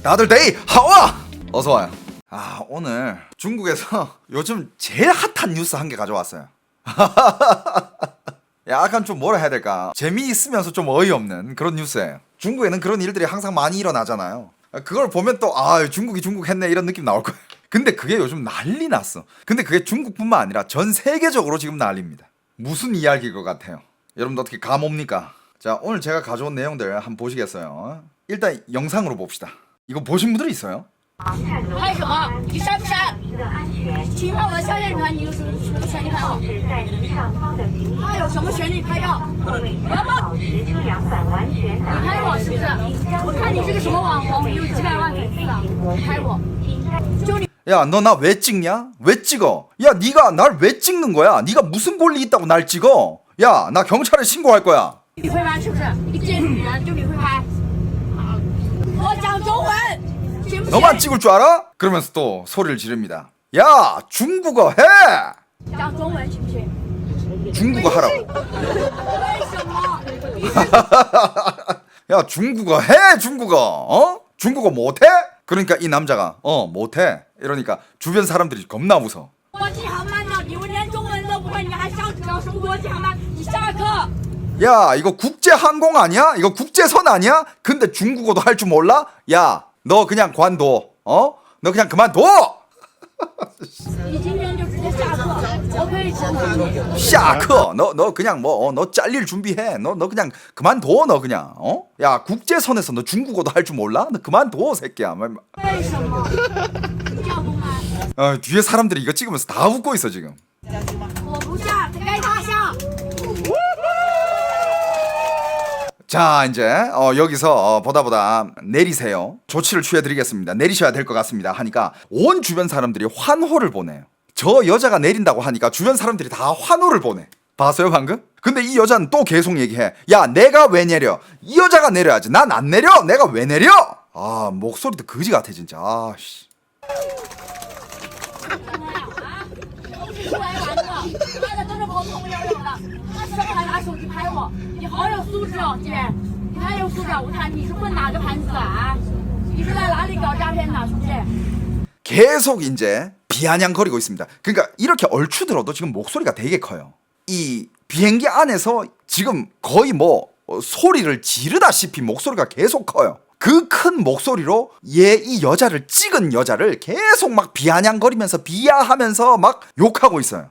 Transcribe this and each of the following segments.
다들 데이 하와 어서와요. 오늘 중국에서 요즘 제일 핫한 뉴스 한 개 가져왔어요. 약간 좀 뭐라 해야 될까, 재미있으면서 좀 어이없는 그런 뉴스예요. 중국에는 그런 일들이 항상 많이 일어나잖아요. 그걸 보면 또 중국이 중국 했네 이런 느낌 나올 거예요. 근데 그게 요즘 난리 났어. 근데 그게 중국뿐만 아니라 전 세계적으로 지금 난리입니다. 무슨 이야기일 것 같아요? 여러분들 어떻게 감 옵니까? 자, 오늘 제가 가져온 내용들 한번 보시겠어요? 일단 영상으로 봅시다. 이거 보신 분들이 있어요? 拍什么？你删不删？侵犯我的校园团，你有什么权利拍我？他有什么权利拍照？不要吗？你拍我是不是？我看你是个什么网红，你有几百万粉丝了，你拍我，就你。 야, 너 나 왜 찍냐? 왜 찍어? 야, 네가 날 왜 찍는 거야? 네가 무슨 권리 있다고 날 찍어? 야, 나 경찰에 신고할 거야. 你会拍是不是？一个贱女人就你会拍？我讲中文，行不行？ 너만 찍을 줄 알아? 그러면서 또 소리를 지릅니다. 야, 중국어 해! 讲中文行不行？ 중국어 하라고. 为什么？ 야, 중국어 해, 중국어. 어? 중국어 못해? 그러니까 이 남자가 못해. 이러니까 주변 사람들이 겁나 웃어. 国际航班呢？你们连中文都不会，你还上搞什么国际航班？你下课！ 야, 이거 국제 항공 아니야? 이거 국제선 아니야? 근데 중국어도 할 줄 몰라? 야, 너 그냥 관둬. 너 그냥 그만둬. 你今天就直接下课，我可以请你。 샤크. 너 그냥 너 잘릴 준비해. 너 그냥 그만둬. 너 그냥. 야, 국제선에서 너 중국어도 할 줄 몰라? 너 그만둬, 새끼야. 为什么？你这样不拍？ 뒤에 사람들이 이거 찍으면서 다 웃고 있어 지금. 我不下，该他下。 자, 이제 여기서 보다 내리세요. 조치를 취해드리겠습니다. 내리셔야 될 것 같습니다. 하니까 온 주변 사람들이 환호를 보내요. 저 여자가 내린다고 하니까 주변 사람들이 다 환호를 보내. 봤어요 방금? 근데 이 여자는 또 계속 얘기해. 야, 내가 왜 내려? 이 여자가 내려야지. 난 안 내려. 내가 왜 내려? 목소리도 거지 같아 진짜. 씨. 出来玩的，妈的都是和朋友有的，他上来拿手机拍我，你好有素质哦，姐，你太有素质了，我看你是混哪个盘子的啊？你是在哪里搞诈骗的，兄弟？ 계속 이제 비아냥거리고 있습니다. 그러니까 이렇게 얼추 들어도 지금 목소리가 되게 커요. 이 비행기 안에서 지금 거의 소리를 지르다시피 목소리가 계속 커요. 그 큰 목소리로 이 여자를 찍은 여자를 계속 막 비아냥거리면서 비하하면서 막 욕하고 있어요.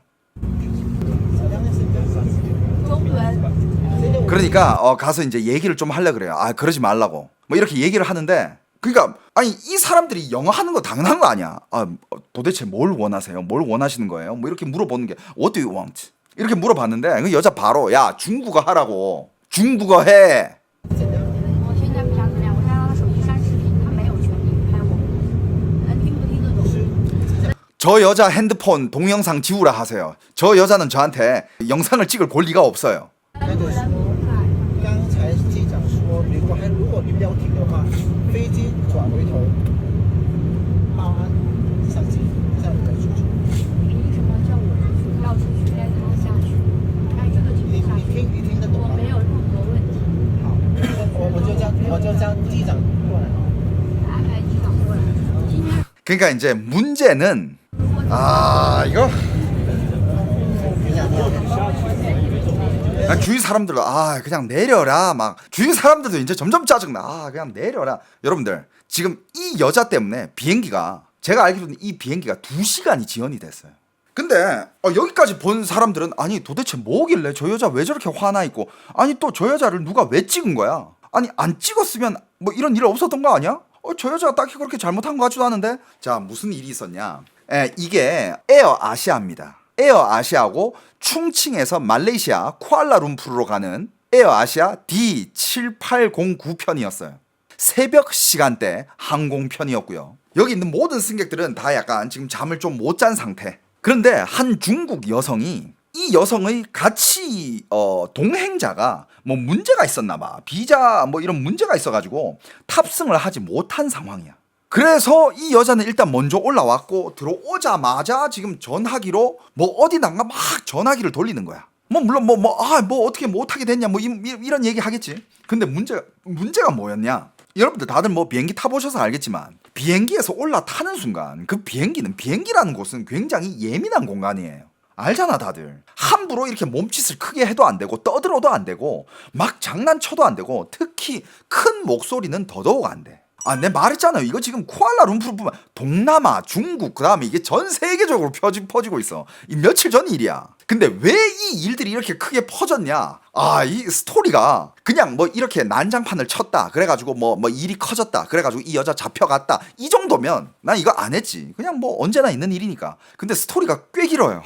그러니까 가서 이제 얘기를 좀 하려 그래요. 그러지 말라고. 이렇게 얘기를 하는데, 그러니까 아니 이 사람들이 영어 하는 거 당연한 거 아니야. 도대체 뭘 원하세요? 뭘 원하시는 거예요? 이렇게 물어보는 게 What do you want? 이렇게 물어봤는데 그 여자 바로 야, 중국어 하라고. 중국어 해. 我现在不想怎么样，我想让他手机删视频，他没有权利拍我，能听不听得懂？ 저 여자 핸드폰 동영상 지우라 하세요. 저 여자는 저한테 영상을 찍을 권리가 없어요. 那个说，刚才机长说，如果你不要停的话，飞机转回头报案上机，这样你可以出去。凭什么叫我出去？要出去该他下去，该这个情况下去。你听得懂吗？我没有任何问题。好，我就叫机长过来。 安排机长过来。今天 그러니까 이제 문제는 이거 주위 사람들도 그냥 내려라 막 주위 사람들도 이제 점점 짜증나. 그냥 내려라. 여러분들 지금 이 여자 때문에 비행기가, 제가 알기로는 이 비행기가 2시간이 지연이 됐어요. 근데 여기까지 본 사람들은 아니 도대체 뭐길래 저 여자 왜 저렇게 화나 있고, 아니 또 저 여자를 누가 왜 찍은 거야? 아니 안 찍었으면 이런 일 없었던 거 아니야? 저 여자가 딱히 그렇게 잘못한 것 같지도 않은데. 자, 무슨 일이 있었냐? 이게 에어 아시아입니다. 에어 아시아고 충칭에서 말레이시아 쿠알라룸푸르로 가는 에어 아시아 D7809 편이었어요. 새벽 시간대 항공편이었고요. 여기 있는 모든 승객들은 다 약간 지금 잠을 좀 못 잔 상태. 그런데 한 중국 여성이 이 여성의 같이 동행자가 문제가 있었나 봐. 비자 이런 문제가 있어가지고 탑승을 하지 못한 상황이야. 그래서 이 여자는 일단 먼저 올라왔고 들어오자마자 지금 전화기로 어디난가 막 전화기를 돌리는 거야. 물론 어떻게 못하게 됐냐 이런 얘기 하겠지. 근데 문제가 뭐였냐? 여러분들 다들 뭐 비행기 타보셔서 알겠지만 비행기에서 올라타는 순간 그 비행기라는 곳은 굉장히 예민한 공간이에요. 알잖아 다들. 함부로 이렇게 몸짓을 크게 해도 안 되고 떠들어도 안 되고 막 장난쳐도 안 되고 특히 큰 목소리는 더더욱 안 돼. 아, 내 말했잖아요. 이거 지금 쿠알라룸푸르뿐만 동남아, 중국 그다음에 이게 전 세계적으로 퍼지고 있어. 이 며칠 전 일이야. 근데 왜 이 일들이 이렇게 크게 퍼졌냐? 아, 이 스토리가 그냥 뭐 이렇게 난장판을 쳤다. 그래가지고 뭐 일이 커졌다. 그래가지고 이 여자 잡혀갔다. 이 정도면 난 이거 안 했지. 그냥 뭐 언제나 있는 일이니까. 근데 스토리가 꽤 길어요.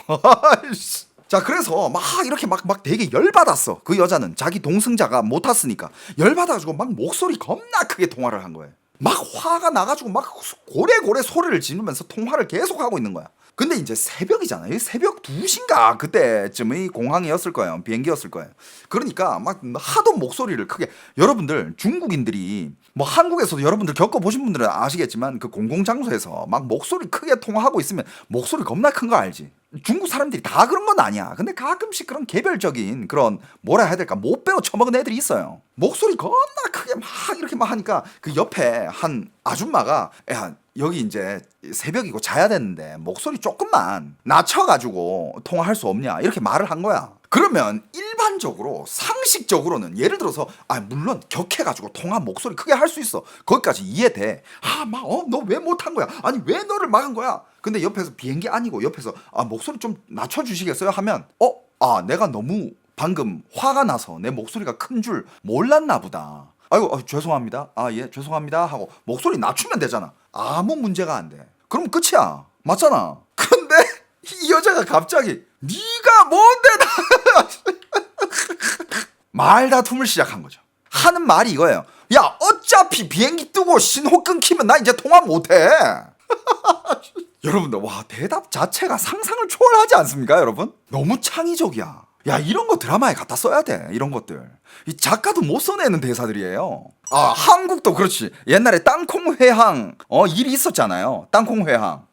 자, 그래서 막 이렇게 막 되게 열받았어. 그 여자는 자기 동승자가 못 탔으니까 열받아가지고 막 목소리 겁나 크게 통화를 한 거예요. 막 화가 나가지고 막 고래고래 소리를 지르면서 통화를 계속하고 있는 거야. 근데 이제 새벽이잖아요. 새벽 2시인가 그때쯤의 공항이었을 거예요. 비행기였을 거예요. 그러니까 막 하도 목소리를 크게. 여러분들 중국인들이 뭐 한국에서도 여러분들 겪어보신 분들은 아시겠지만 그 공공장소에서 막 목소리 크게 통화하고 있으면 목소리 겁나 큰 거 알지? 중국 사람들이 다 그런 건 아니야. 근데 가끔씩 그런 개별적인 그런 뭐라 해야 될까 못 배워 처먹은 애들이 있어요. 목소리 겁나 크게 막 이렇게 막 하니까 그 옆에 한 아줌마가 야 여기 이제 새벽이고 자야 되는데 목소리 조금만 낮춰가지고 통화할 수 없냐 이렇게 말을 한 거야. 그러면 일반적으로 상식적으로는 예를 들어서 물론 격해가지고 통화 목소리 크게 할 수 있어. 거기까지 이해돼. 너 왜 못한 거야? 아니 왜 너를 막은 거야? 근데 옆에서 비행기 아니고 옆에서 목소리 좀 낮춰주시겠어요? 하면 내가 너무 방금 화가 나서 내 목소리가 큰 줄 몰랐나 보다. 아이고 죄송합니다. 예 죄송합니다 하고 목소리 낮추면 되잖아. 아무 문제가 안 돼. 그럼 끝이야. 맞잖아. 근데 이 여자가 갑자기 네가 뭔데 말다툼을 시작한 거죠. 하는 말이 이거예요. 야 어차피 비행기 뜨고 신호 끊기면 나 이제 통화 못해. 여러분들 와 대답 자체가 상상을 초월하지 않습니까 여러분? 너무 창의적이야. 야 이런 거 드라마에 갖다 써야 돼. 이런 것들 이 작가도 못 써내는 대사들이에요. 한국도 그렇지. 옛날에 땅콩회항 일이 있었잖아요. 땅콩회항.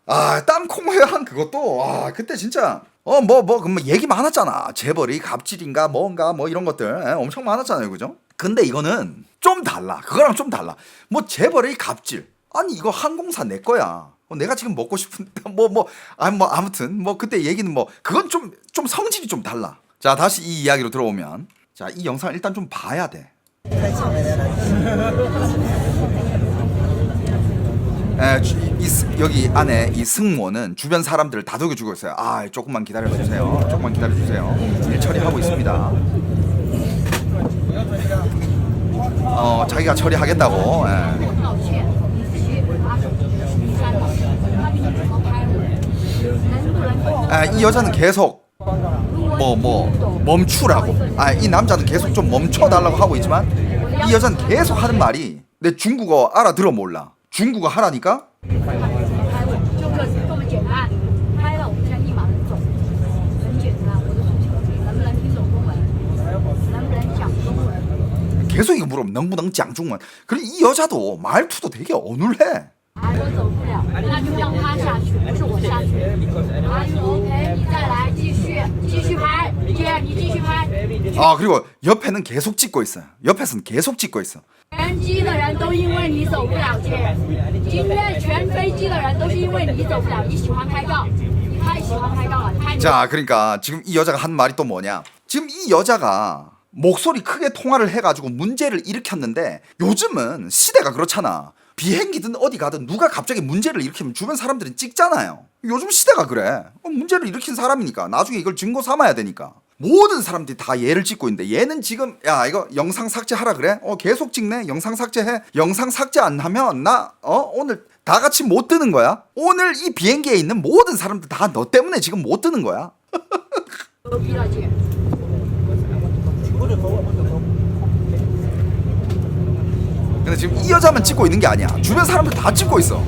땅콩회항 그것도 그때 진짜 뭐 얘기 많았잖아. 재벌이 갑질인가 뭔가 뭐 이런 것들 엄청 많았잖아요. 그죠? 근데 이거는 좀 달라. 그거랑 좀 달라. 뭐 재벌의 갑질. 아니 이거 항공사 내 거야. 내가 지금 먹고 싶은데 아무튼 그때 얘기는 그건 좀 성질이 좀 달라. 자 다시 이 이야기로 들어오면 자 이 영상을 일단 좀 봐야 돼. 여기 안에 이 승무원은 주변 사람들을 다독여주고 있어요. 조금만 기다려주세요. 조금만 기다려주세요. 일 처리하고 있습니다. 자기가 처리하겠다고. 이 여자는 계속 멈추라고. 이 남자는 계속 좀 멈춰달라고 하고 있지만 이 여자는 계속 하는 말이 내 중국어 알아들어 몰라. 중국어 하라니까. 계속 이거 물어보면能不能讲中文. 그리고 이 여자도 말투도 되게 어눌해. 我走不了，那就让他下去，不是我下去。OK， 你再来，继续拍，姐，你继续拍。 그리고 옆에는 계속 찍고 있어요. 옆에서는 계속 찍고 있어. 全机的人都因为你走不了，姐。今天全飞机的人都是因为你走不了。你喜欢拍照，你太喜欢拍照了。자, 그러니까 지금 이 여자가 한 말이 또 뭐냐? 지금 이 여자가 목소리 크게 통화를 해가지고 문제를 일으켰는데 요즘은 시대가 그렇잖아. 비행기든 어디 가든 누가 갑자기 문제를 일으키면 주변 사람들은 찍잖아요. 요즘 시대가 그래. 문제를 일으킨 사람이니까 나중에 이걸 증거 삼아야 되니까 모든 사람들이 다 얘를 찍고 있는데 얘는 지금 야 이거 영상 삭제하라 그래? 계속 찍네. 영상 삭제해. 영상 삭제 안 하면 나 오늘 다 같이 못 뜨는 거야. 오늘 이 비행기에 있는 모든 사람들 다 너 때문에 지금 못 뜨는 거야. 근데 지금 이 여자만 찍고 있는 게 아니야. 주변 사람들 다 찍고 있어.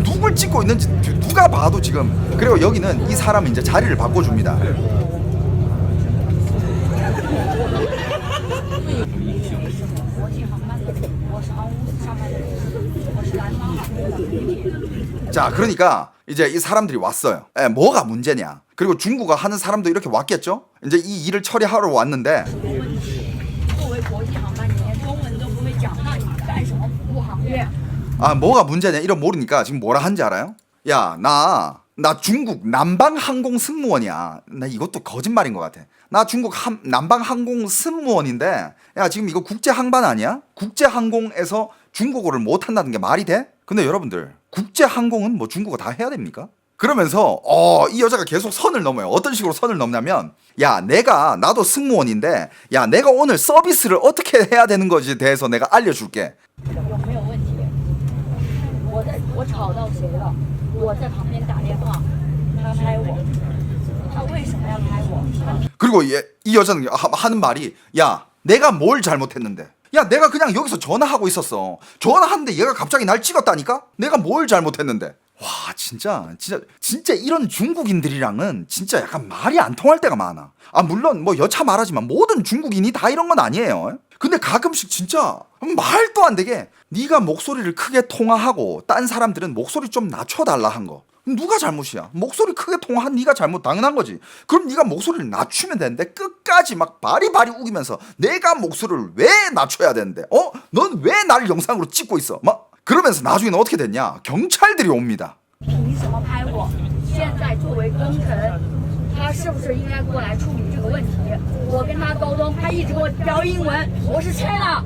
누굴 찍고 있는지 누가 봐도 지금. 그리고 여기는 이 사람이 이제 자리를 바꿔줍니다. 자, 그러니까 이제 이 사람들이 왔어요. 뭐가 문제냐. 그리고 중국어 하는 사람도 이렇게 왔겠죠. 이제 이 일을 처리하러 왔는데 아 뭐가 문제냐 이런 모르니까 지금 뭐라 한지 알아요? 야 나 중국 남방항공 승무원이야. 나 이것도 거짓말인 것 같아. 나 중국 남방항공 승무원인데 야 지금 이거 국제항반 아니야? 국제항공에서 중국어를 못한다는 게 말이 돼? 근데 여러분들 국제항공은 뭐 중국어 다 해야 됩니까? 그러면서 이 여자가 계속 선을 넘어요. 어떤 식으로 선을 넘냐면 야 나도 승무원인데 야 내가 오늘 서비스를 어떻게 해야 되는 것에 대해서 내가 알려줄게. 有没有问题？我吵到谁了？我在旁边打电话，他拍我，他为什么要拍我？ 그리고 이 여자는 하는 말이 야 내가 뭘 잘못했는데 야 내가 그냥 여기서 전화하고 있었어. 전화하는데 얘가 갑자기 날 찍었다니까? 내가 뭘 잘못했는데. 와 진짜 이런 중국인들이랑은 진짜 약간 말이 안 통할 때가 많아. 아 물론 뭐 여차 말하지만 모든 중국인이 다 이런 건 아니에요. 근데 가끔씩 진짜 말도 안 되게 네가 목소리를 크게 통화하고 딴 사람들은 목소리 좀 낮춰달라 한 거. 누가 잘못이야? 목소리 크게 통화한 네가 잘못 당연한 거지. 그럼 네가 목소리를 낮추면 되는데 끝까지 막 바리바리 우기면서 내가 목소리를 왜 낮춰야 되는데? 넌 왜 나를 영상으로 찍고 있어? 막 그러면서 나중에는 어떻게 됐냐? 경찰들이 옵니다. 凭什么拍我？现在作为工程，他是不是应该过来处理这个问题？我跟他沟通，他一直给我飙英文，我是 China。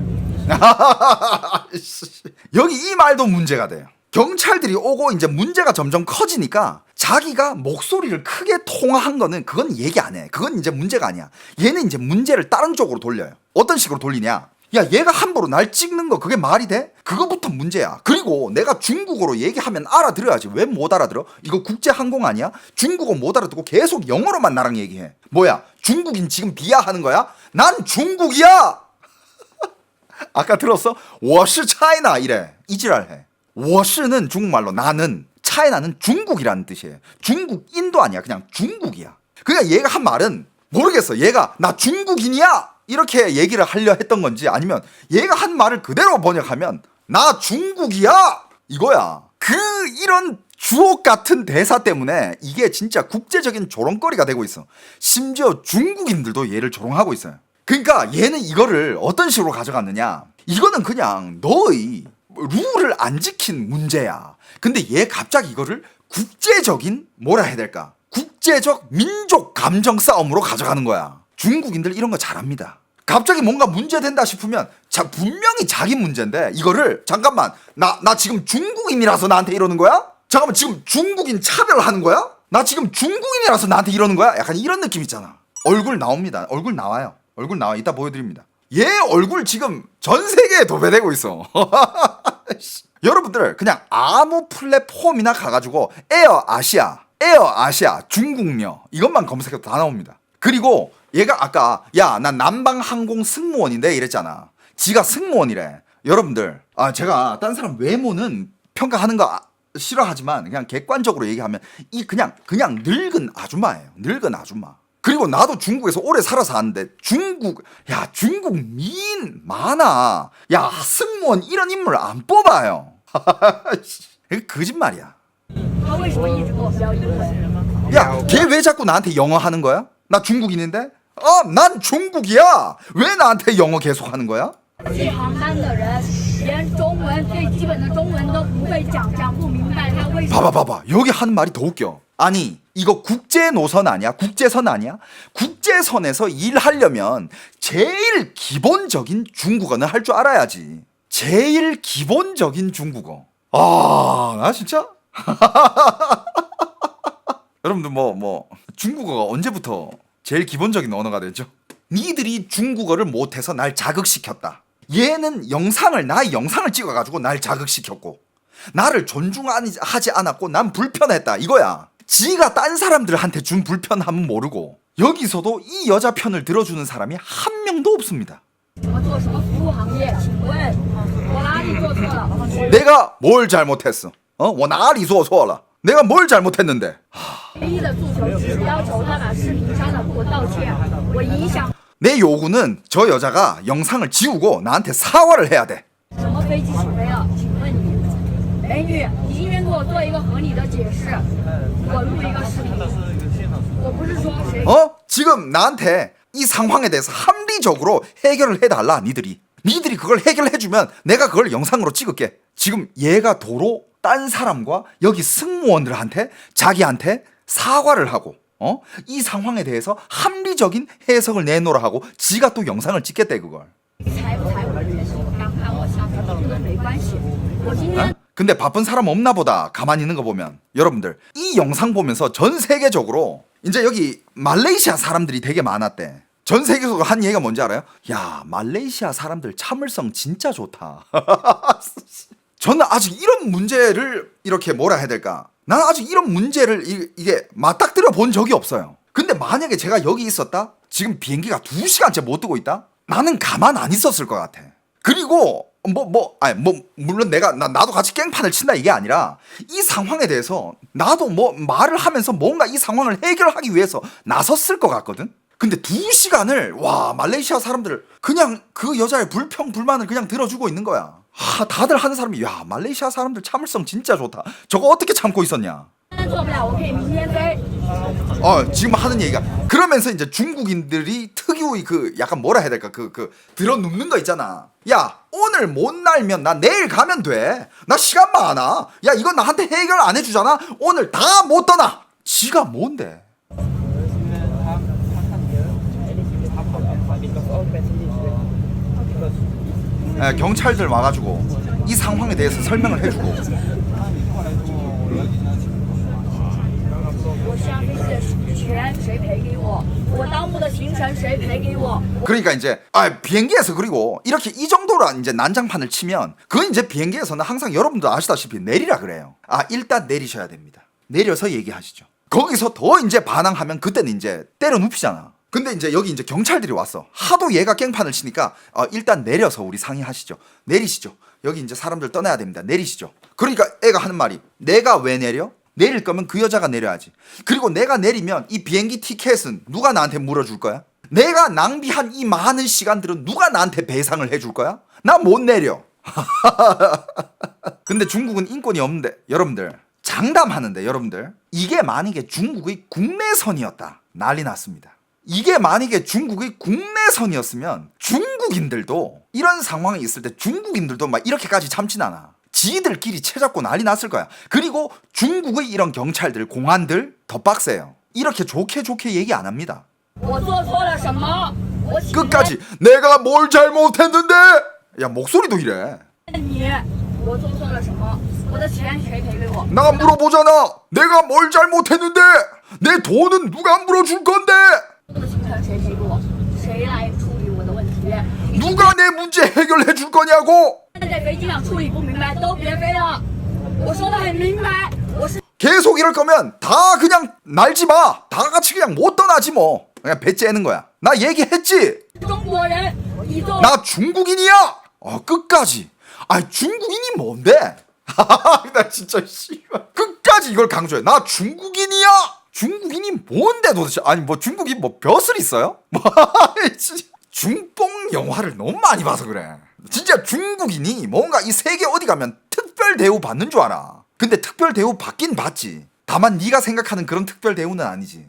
여기 이 말도 문제가 돼요. 경찰들이 오고 이제 문제가 점점 커지니까 자기가 목소리를 크게 통화한 거는 그건 얘기 안 해. 그건 이제 문제가 아니야. 얘는 이제 문제를 다른 쪽으로 돌려요. 어떤 식으로 돌리냐? 야 얘가 함부로 날 찍는 거 그게 말이 돼? 그거부터 문제야. 그리고 내가 중국어로 얘기하면 알아들어야지. 왜 못 알아들어? 이거 국제항공 아니야? 중국어 못 알아듣고 계속 영어로만 나랑 얘기해. 뭐야 중국인 지금 비하하는 거야? 난 중국이야. 아까 들었어? 我是 차이나 이래. 이지랄해. 我是는 중국말로 나는, 차이나는 중국이라는 뜻이에요. 중국인도 아니야. 그냥 중국이야. 그러니까 얘가 한 말은 모르겠어. 얘가 나 중국인이야 이렇게 얘기를 하려 했던 건지 아니면 얘가 한 말을 그대로 번역하면 나 중국이야 이거야. 이런 주옥 같은 대사 때문에 이게 진짜 국제적인 조롱거리가 되고 있어. 심지어 중국인들도 얘를 조롱하고 있어요. 그러니까 얘는 이거를 어떤 식으로 가져갔느냐, 이거는 그냥 너의 룰을 안 지킨 문제야. 근데 얘 갑자기 이거를 국제적인 뭐라 해야 될까, 국제적 민족 감정 싸움으로 가져가는 거야. 중국인들 이런 거 잘합니다. 갑자기 뭔가 문제된다 싶으면 분명히 자기 문제인데 이거를 잠깐만 나 지금 중국인이라서 나한테 이러는 거야? 잠깐만 지금 중국인 차별하는 거야? 나 지금 중국인이라서 나한테 이러는 거야? 약간 이런 느낌 있잖아. 얼굴 나옵니다. 얼굴 나와요. 얼굴 나와. 이따 보여드립니다. 얘 얼굴 지금 전 세계에 도배되고 있어. 여러분들 그냥 아무 플랫폼이나 가가지고 에어 아시아 중국녀 이것만 검색해도 다 나옵니다. 그리고 얘가 아까 야 난 남방항공 승무원인데 이랬잖아. 지가 승무원이래. 여러분들 제가 딴 사람 외모는 평가하는 거 싫어하지만 그냥 객관적으로 얘기하면 이 그냥 늙은 아줌마예요. 늙은 아줌마. 그리고 나도 중국에서 오래 살아서 아는데 중국 미인 많아. 야 승무원 이런 인물 안 뽑아요. 이거 거짓말이야. 야 걔 왜 자꾸 나한테 영어 하는 거야? 나 중국인인데? 난 중국이야. 왜 나한테 영어 계속 하는 거야? 这航班的人连中文最基本的中文都不会讲不明白，他为什么？ 봐봐 여기 하는 말이 더 웃겨. 아니 이거 국제 노선 아니야? 국제선 아니야? 국제선에서 일하려면 제일 기본적인 중국어는 할 줄 알아야지. 제일 기본적인 중국어. 나 진짜 여러분들 뭐 중국어가 언제부터 제일 기본적인 언어가 됐죠? 니들이 중국어를 못해서 날 자극시켰다. 얘는 나의 영상을 찍어가지고 날 자극시켰고 나를 존중하지 않았고 난 불편했다 이거야. 지가 딴 사람들한테 준 불편함은 모르고 여기서도 이 여자 편을 들어주는 사람이 한 명도 없습니다. 我做什么服务行业？请问我哪里做错了？ 내가 뭘 잘못했어? 我哪里做错了? 내가 뭘 잘못했는데? 唯一的诉求只是要求他把视频删了，给我道歉。我影响 내 요구는 저 여자가 영상을 지우고 나한테 사과를 해야 돼. 什么飞机起飞了？请问你，美女，你应该给我做一个合理的解释。我录一个视频，我不是说谁。 지금 나한테 이 상황에 대해서 합리적으로 해결을 해달라. 니들이 니들이 그걸 해결해주면 내가 그걸 영상으로 찍을게. 지금 얘가 도로 딴 사람과 여기 승무원들한테 자기한테 사과를 하고 이 상황에 대해서 합리적인 해석을 내놓으라 하고 지가 또 영상을 찍겠대 그걸. 财不财我的事，让看我下飞机跟没关系。我今天 근데 바쁜 사람 없나 보다 가만히 있는 거 보면 여러분들 이 영상 보면서 전 세계적으로 이제 여기 말레이시아 사람들이 되게 많았대. 전 세계적으로 한 얘기가 뭔지 알아요? 야 말레이시아 사람들 참을성 진짜 좋다. 저는 아직 이런 문제를 이렇게 뭐라 해야 될까? 나는 아직 이런 문제를 이게 맞닥뜨려 본 적이 없어요. 근데 만약에 제가 여기 있었다? 지금 비행기가 2시간째 못 뜨고 있다? 나는 가만 안 있었을 것 같아. 그리고 물론 나도 같이 깽판을 친다 이게 아니라 이 상황에 대해서 나도 뭐 말을 하면서 뭔가 이 상황을 해결하기 위해서 나섰을 것 같거든. 근데 2시간을 와 말레이시아 사람들 그냥 그 여자의 불평 불만을 그냥 들어주고 있는 거야. 다들 하는 사람이 야 말레이시아 사람들 참을성 진짜 좋다. 저거 어떻게 참고 있었냐. 做不了，我可以明天飞。 지금 하는 얘기가 그러면서 이제 중국인들이 특유의 그 약간 뭐라 해야 될까 그 들어눕는 거 있잖아. 야 오늘 못 날면 나 내일 가면 돼. 나 시간 많아. 야 이건 나한테 해결 안 해주잖아. 오늘 다 못 떠나. 지가 뭔데? 경찰들 와가지고 이 상황에 대해서 설명을 해주고. 我下飞机的钱谁赔给我？我当铺的行程谁赔给我？ 그러니까 이제 비행기에서 그리고 이렇게 이 정도로 이제 난장판을 치면 그건 이제 비행기에서는 항상 여러분도 아시다시피 내리라 그래요. 일단 내리셔야 됩니다. 내려서 얘기하시죠. 거기서 더 이제 반항하면 그때는 이제 때려 눕히잖아. 근데 이제 여기 이제 경찰들이 왔어. 하도 얘가 깽판을 치니까 일단 내려서 우리 상의하시죠. 내리시죠. 여기 이제 사람들 떠나야 됩니다. 내리시죠. 그러니까 애가 하는 말이 내가 왜 내려? 내릴 거면 그 여자가 내려야지. 그리고 내가 내리면 이 비행기 티켓은 누가 나한테 물어줄 거야? 내가 낭비한 이 많은 시간들은 누가 나한테 배상을 해줄 거야? 나 못 내려. 근데 중국은 인권이 없는데 여러분들 장담하는데 여러분들 이게 만약에 중국의 국내선이었다 난리 났습니다. 이게 만약에 중국의 국내선이었으면 중국인들도 이런 상황이 있을 때 중국인들도 막 이렇게까지 참진 않아. 지들끼리 채잡고 난리 났을 거야. 그리고 중국의 이런 경찰들, 공안들 더 빡세요. 이렇게 좋게 얘기 안 합니다. 我做错了什么？我请 끝까지 내가 뭘 잘못했는데? 야 목소리도 이래. 问你，我做错了什么？我的钱谁赔给我？ 나 물어보잖아. 내가 뭘 잘못했는데? 내 돈은 누가 물어줄 건데? 我的行程谁赔给我？谁来处理我的问题？ 누가 내 문제 해결해 줄 거냐고? 在飞机上处理不明白都别飞了。我说的很明白，我是 계속 이럴 거면 다 그냥 날지 마. 다 같이 그냥 못 떠나지 뭐. 그냥 배 째는 거야. 나 얘기했지. 中国人，你做 나 중국인이야. 끝까지. 중국인이 뭔데? 나 진짜 씨발. 끝까지 이걸 강조해. 나 중국인이야. 중국인이 뭔데 도대체? 아니 뭐 중국이 뭐 벼슬 있어요? 뭐 중뽕 영화를 너무 많이 봐서 그래. 진짜 중국인이 뭔가 이 세계 어디 가면 특별 대우 받는 줄 알아. 근데 특별 대우 받긴 받지. 다만 네가 생각하는 그런 특별 대우는 아니지.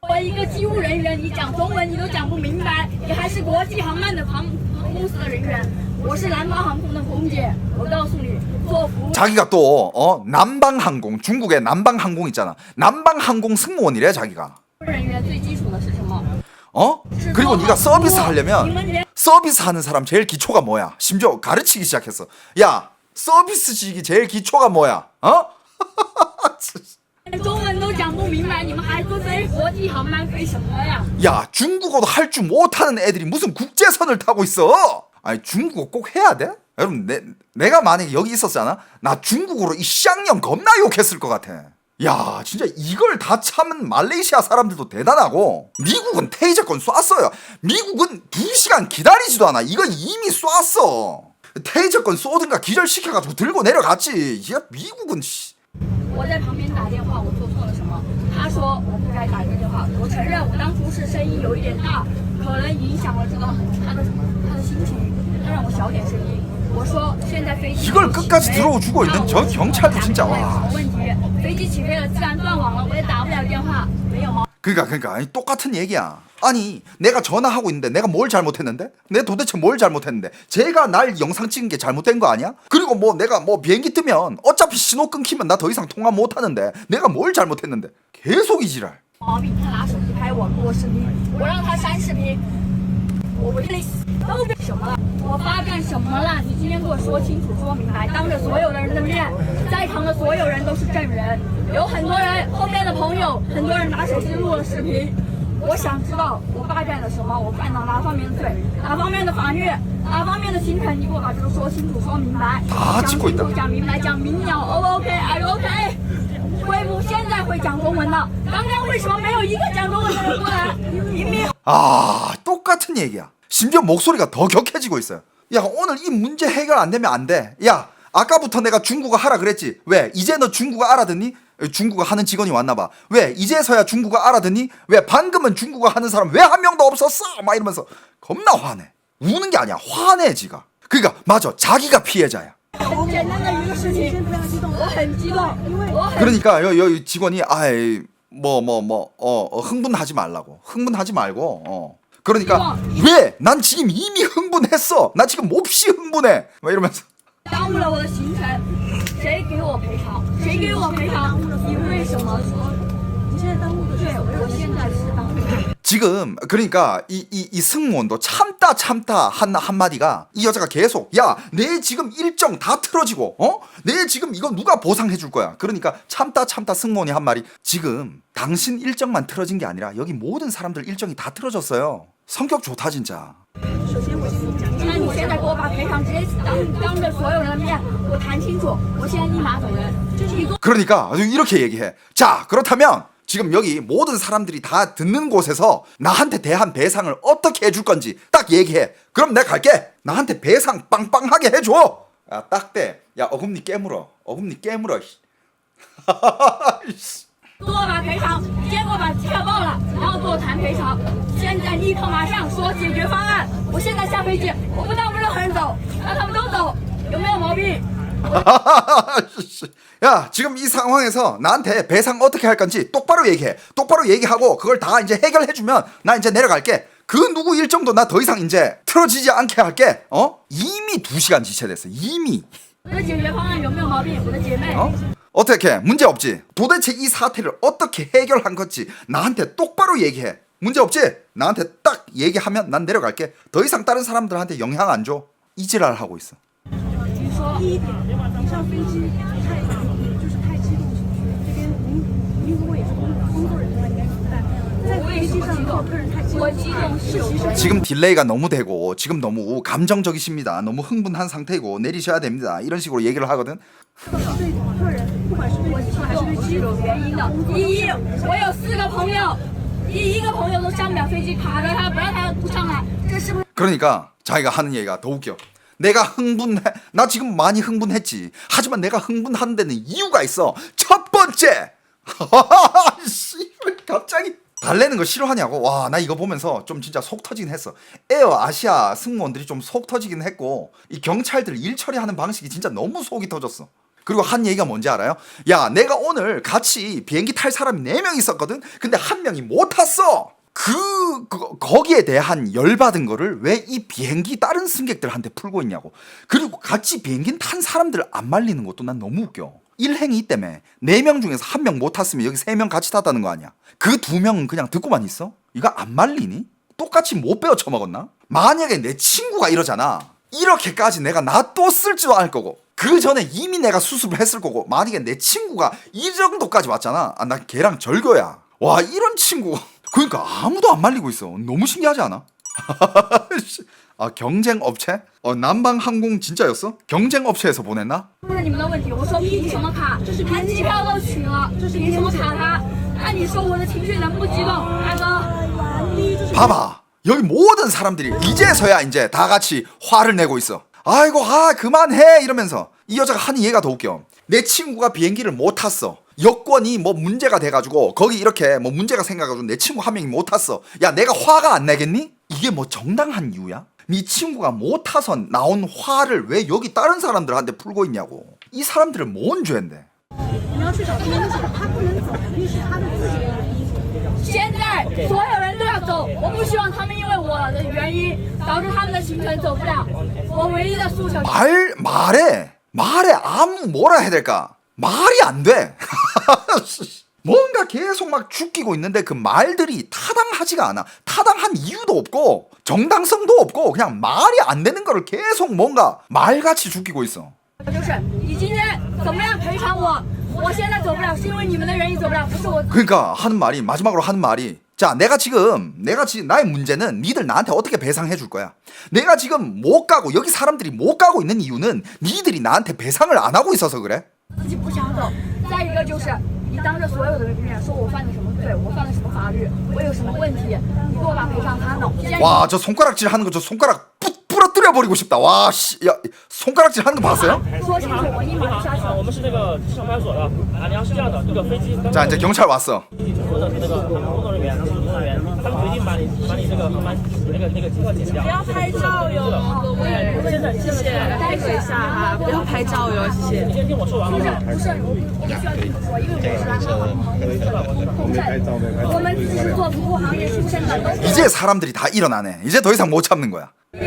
我一个机务人员，你讲中文你都讲不明白，你还是国际航班的航空公司的人员，我是南方航空的空姐，我告诉你，做服务 자기가 또 남방항공 중국의 남방항공 있잖아. 남방항공 승무원이래 자기가. 人员最基础的是什么？ 그리고 네가 서비스 你们 하려면 人 서비스 하는 사람 제일 기초가 뭐야? 심지어 가르치기 시작했어. 야 서비스직이 제일 기초가 뭐야? 中文都讲不明白，你们还说飞国际航班飞什么呀？ 야 중국어도 할 줄 못하는 애들이 무슨 국제선을 타고 있어? 아니 중국어 꼭 해야 돼? 여러분 내가 만약에 여기 있었잖아. 나 중국어로 이 쌍년 겁나 욕했을 것 같아. 야 진짜 이걸 다 참은 말레이시아 사람들도 대단하고 미국은 테이저건 쐈어요. 미국은 2시간 기다리지도 않아. 이거 이미 쐈어. 테이저건 쏘든가 기절시켜가지고 들고 내려갔지. 야 미국은 我在旁边打电话，我做错了什么？他说我不该打这个电话，我承认我当初是声音有一点大，可能影响了这个他的心情，他让我小点声音。我说现在飞机 이걸 끝까지 들어주고 있는 저 경찰도 진짜 와. 问题，飞机起飞了，自然断网了，我也打不了电话，没有吗？ 그러니까 아니, 똑같은 얘기야. 아니 내가 전화하고 있는데 내가 뭘 잘못했는데? 내가 도대체 뭘 잘못했는데? 제가 날 영상 찍은 게 잘못된 거 아니야? 그리고 뭐 내가 뭐 비행기 뜨면 어차피 신호 끊기면 나 더 이상 통화 못 하는데 내가 뭘 잘못했는데? 계속 이 지랄. 毛病，他拿手机拍我，录我视频，我让他删视频，我累死，都被什么了？我发干什么了？你今天给我说清楚、说明白，当着所有的人的面，在场的所有人都是证人，有很多人后面的朋友，很多人拿手机录了视频。我想知道我霸占了什么，我犯了哪方面的罪，哪方面的法律，哪方面的行程，你给我把这个说清楚、说明白。讲清楚、讲明白、讲明了 ，O 不 OK？Are you OK？恢复现在会讲中文的，刚刚为什么没有一个讲中文的人过来？明明 아 똑같은 얘기야. 심지어 목소리가 더 격해지고 있어요. 야 오늘 이 문제 해결 안 되면 안 돼. 야 아까부터 내가 중국어 하라 그랬지. 왜 이제 너 중국어 알아듣니? 중국어 하는 직원이 왔나봐. 왜 이제서야 중국어 알아듣니? 왜 방금은 중국어 하는 사람 왜 한 명도 없었어? 막 이러면서 겁나 화내. 우는 게 아니야. 화내 지가. 그러니까 맞아. 자기가 피해자야. 很简单的一个事情，我很激动，我很 그러니까 여 직원이 아이 흥분하지 말라고. 흥분하지 말고. 그러니까 왜? 난 지금 이미 흥분했어. 나 지금 몹시 흥분해. 막 이러면서 耽误了我的行程，谁给我赔偿？谁给我赔偿？你为什么说？你现在耽误的对，我现在是耽误的。 지금 그러니까 이 승무원도 참다 한마디가 이 여자가 계속 야 내 지금 일정 다 틀어지고 내 지금 이거 누가 보상해 줄 거야. 그러니까 참다 승무원이 한 말이 지금 당신 일정만 틀어진 게 아니라 여기 모든 사람들 일정이 다 틀어졌어요. 성격 좋다 진짜. 那你现在给我把赔偿直接当着所有人的面给我谈清楚，我现在立马走人。就是一个 그러니까 이렇게 얘기해. 자 그렇다면 지금 여기 모든 사람들이 다 듣는 곳에서 나한테 대한 배상을 어떻게 해줄 건지 딱 얘기해. 그럼 내가 갈게. 나한테 배상 빵빵하게 해줘. 야 딱대. 야 어금니 깨물어. 어금니 깨물어. 给我把赔偿，结果把机票报了，然后给我谈赔偿。现在立刻马上说解决方案。我现在下飞机，我不让任何人走，让他们都走，有没有毛病？ 야 지금 이 상황에서 나한테 배상 어떻게 할 건지 똑바로 얘기해. 똑바로 얘기하고 그걸 다 이제 해결해주면 나 이제 내려갈게. 그 누구 일정도 나 더 이상 이제 틀어지지 않게 할게. 이미 2시간 지체됐어. 이미. 我的解决方案有没有毛病？我的姐妹。 어떻게 문제 없지? 도대체 이 사태를 어떻게 해결한 건지 나한테 똑바로 얘기해. 문제 없지? 나한테 딱 얘기하면 난 내려갈게. 더 이상 다른 사람들한테 영향 안 줘. 이지랄 하고 있어. 比如说，第一点，你上飞机太就是太激动情绪，这边您如果也是工作人员，应该明白，在飞机上有客人太激动，我激动是其实 지금 딜레이가 너무 되고 지금 너무 감정적이십니다. 너무 흥분한 상태이고 내리셔야 됩니다. 이런 식으로 얘기를 하거든. 对客人，不管是对我还是对机有原因的。第一，我有4个朋友，第一个朋友都上不了飞机，卡着他不让他上来，这是不是？ 그러니까 자기가 하는 얘기가 더 웃겨. 내가 흥분해. 나 지금 많이 흥분했지. 하지만 내가 흥분하는 데는 이유가 있어. 첫 번째. 씨발 갑자기 달래는 거 싫어하냐고. 와 나 이거 보면서 좀 진짜 속 터지긴 했어. 에어 아시아 승무원들이 좀 속 터지긴 했고 이 경찰들 일 처리하는 방식이 진짜 너무 속이 터졌어. 그리고 한 얘기가 뭔지 알아요? 야 내가 오늘 같이 비행기 탈 사람이 4명 있었거든. 근데 1명이 못 탔어. 거기에 대한 열받은 거를 왜 이 비행기 다른 승객들한테 풀고 있냐고. 그리고 같이 비행기 탄 사람들 안 말리는 것도 난 너무 웃겨. 일행이 때문에 4명 중에서 1명 못 탔으면 여기 3명 같이 탔다는 거 아니야. 그 2명은 그냥 듣고만 있어? 이거 안 말리니? 똑같이 못 배워 처먹었나? 만약에 내 친구가 이러잖아. 이렇게까지 내가 놔뒀을 줄 알 거고 그 전에 이미 내가 수습을 했을 거고 만약에 내 친구가 이 정도까지 왔잖아. 나 걔랑 절교야. 와 이런 친구 그러니까 아무도 안 말리고 있어. 너무 신기하지 않아? 아 경쟁 업체? 남방 항공 진짜였어? 경쟁 업체에서 보냈나? 问你们的问题，我说凭什么卡？他机票都取了，凭什么卡他？那你说我的情绪能不激动，大哥？ 봐봐 여기 모든 사람들이 이제서야 이제 다 같이 화를 내고 있어. 아이고 그만해 이러면서 이 여자가 하는 얘기가 더 웃겨. 내 친구가 비행기를 못 탔어. 여권이 뭐 문제가 돼가지고 거기 이렇게 뭐 문제가 생겨가지고 내 친구 1명이 못 탔어. 야 내가 화가 안 나겠니? 이게 뭐 정당한 이유야? 네 친구가 못 타서 나온 화를 왜 여기 다른 사람들한테 풀고 있냐고. 이 사람들은 뭔 죄인데? 你要去找他们，他不能走，肯定是他的自己的原因。现在所有人都要走，我不希望他们因为我的原因导致他们的行程走不了。我唯一的诉求。 말에 아무 뭐라 해야 될까? 말이 안 돼. 뭔가 계속 막 죽이고 있는데 그 말들이 타당하지가 않아. 타당한 이유도 없고 정당성도 없고 그냥 말이 안 되는 거를 계속 뭔가 말같이 죽이고 있어. 就是你今天怎么样赔偿我？我现在走不了，是因为你们的原因走不了，不是我。 그러니까 하는 말이 마지막으로 하는 말이 자 내가 지금 나의 문제는 니들 나한테 어떻게 배상해 줄 거야. 내가 지금 못 가고 여기 사람들이 못 가고 있는 이유는 니들이 나한테 배상을 안 하고 있어서 그래. 自己不想走。再一个就是你当着所有的人面说我犯了什么罪，我犯了什么法律，我有什么问题，你给我把赔偿摊了。 와 저 손가락질 하는 거 저 손가락 부러뜨려 버리고 싶다. 와 씨, 야 손가락질 하는 거 봤어요? 说清楚，我一马下去。我们是那个机场派出所的啊，你要是这样的，这个飞机刚 자 이제 경찰 왔어. 那个工作人员，他们决定把你这个航班那个机票检掉。不要拍照哟，各位，现在谢谢，配合一下哈，不要拍照哟，谢谢。你先听我说完好不好？不是，我需要跟你说，因为我是安航空站，我们只是做服务行业出身的，都是 이제 사람들이 다 일어나네. 이제 더 이상 못 참는 거야. 出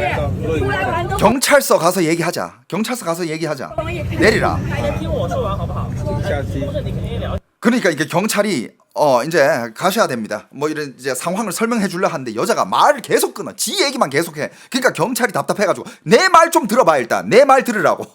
来玩都 경찰서 가서 얘기하자. 경찰서 가서 얘기하자. 내리라. 先听我说完好不好？不是你肯定了解。 그러니까 이게 경찰이 이제 가셔야 됩니다. 뭐 이런 이제 상황을 설명해 주려 하는데 여자가 말을 계속 끊어. 지 얘기만 계속해. 그러니까 경찰이 답답해가지고 내 말 좀 들어봐 일단. 내 말 들으라고.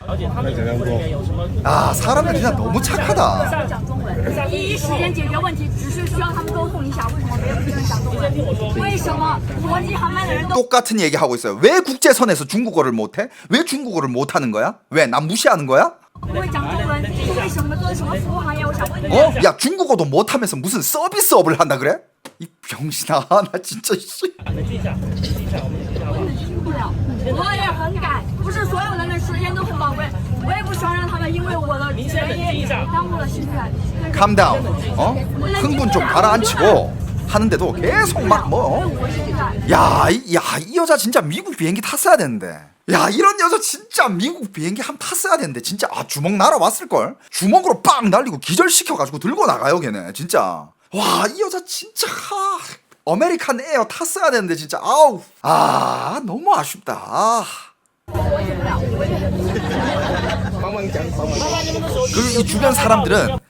了解他们工作人员有什么？ 아 사람들 진짜 너무 착하다. 讲中文，第一时间解决问题，只是需要他们沟通一下，为什么没有人讲中文？为什么国际航班的人都 똑같은 얘기 하고 있어요. 왜 국제선에서 중국어를 못해? 왜 중국어를 못하는 거야? 왜 난 무시하는 거야? 不会讲中文？为什么做什么服务行业？我想问你。 야 중국어도 못하면서 무슨 서비스업을 한다 그래? 이 병신아 나 진짜 씨. 你记一下，记一下，我们记一下好不好？听不了，我也很赶，不是所有人的时间都很宝贵，我也不希望让他们因为我的原因耽误了行程。 Calm down. 흥분 좀 가라앉히고 하는데도 계속 막 뭐. 我现在 이 여자 진짜 미국 비행기 탔어야 되는데. 야 이런 여자 진짜 미국 비행기 한 탔어야 되는데 진짜 주먹 날아왔을걸. 주먹으로 빵 날리고 기절시켜가지고 들고 나가요 걔네 진짜. 와 이 여자 진짜 아메리칸 에어 탔어야 되는데 진짜 아우 너무 아쉽다. 그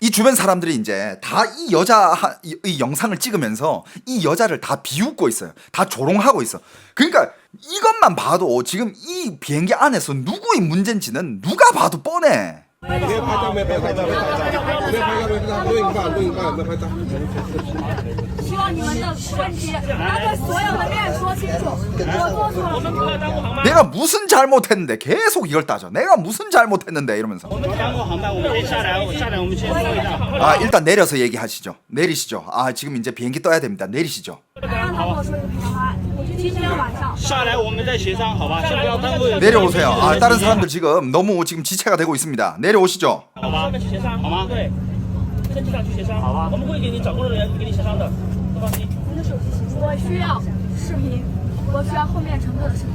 이 주변 사람들이 이제 다 이 여자 이 영상을 찍으면서 이 여자를 다 비웃고 있어요. 다 조롱하고 있어. 그러니까 이것만 봐도 지금 이 비행기 안에서 누구의 문제인지는 누가 봐도 뻔해. 没有拍照，没有拍照，没有拍照，没有拍照，没有拍照，录影吧，录影吧，有没有拍照？希望你们的问题当着所有的面说清楚，我做错了什么？ 내가 무슨 잘못했는데 계속 이걸 따져. 내가 무슨 잘못했는데 이러면서. 耽误航班，我们可以下来，我们先说一下。 아 일단 내려서 얘기하시죠. 내리시죠. 아 지금 이제 비행기 떠야 됩니다. 내리시죠. 让他跟我说一个赔偿方案，今天晚上。下来我们再协商，好吧？先不要耽误。 내려오세요. 아 다른 사람들 지금 너무 지금 지체가 되고 있습니다. 내려오시죠. 好吧？去协商好吗？对，跟机长去协商。好吧。我们会给你找工作人员给你协商的，都放心。您的手机信息，我需要视频，我需要后面乘客的视频，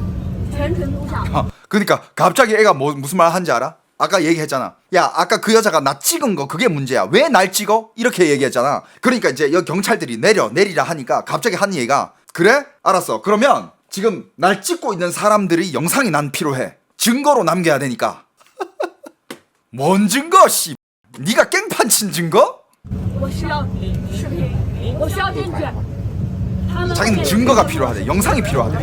全程录像。 그러니까 갑자기 애가 무슨 말 하는지 알아? 아까 얘기했잖아. 야 아까 그 여자가 나 찍은 거 그게 문제야. 왜 날 찍어? 이렇게 얘기했잖아. 그러니까 이제 여기 경찰들이 내리라 하니까 갑자기 하는 얘기가 그래? 알았어. 그러면 지금 날 찍고 있는 사람들이 영상이 난 필요해. 증거로 남겨야 되니까. 뭔 증거? 씨. 네가 깽판 친 증거? 我需要视频，我需要证据。他们 자기는 증거가 필요하대. 영상이 필요하대.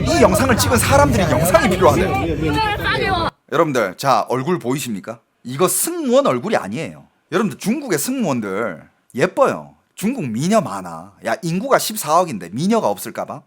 이 영상을 찍은 사람들이 영상이 필요하대. 有没有人发给我？ 여러분들 자 얼굴 보이십니까? 이거 승무원 얼굴이 아니에요. 여러분들 중국의 승무원들 예뻐요. 중국 미녀 많아. 야 인구가 14억인데 미녀가 없을까봐?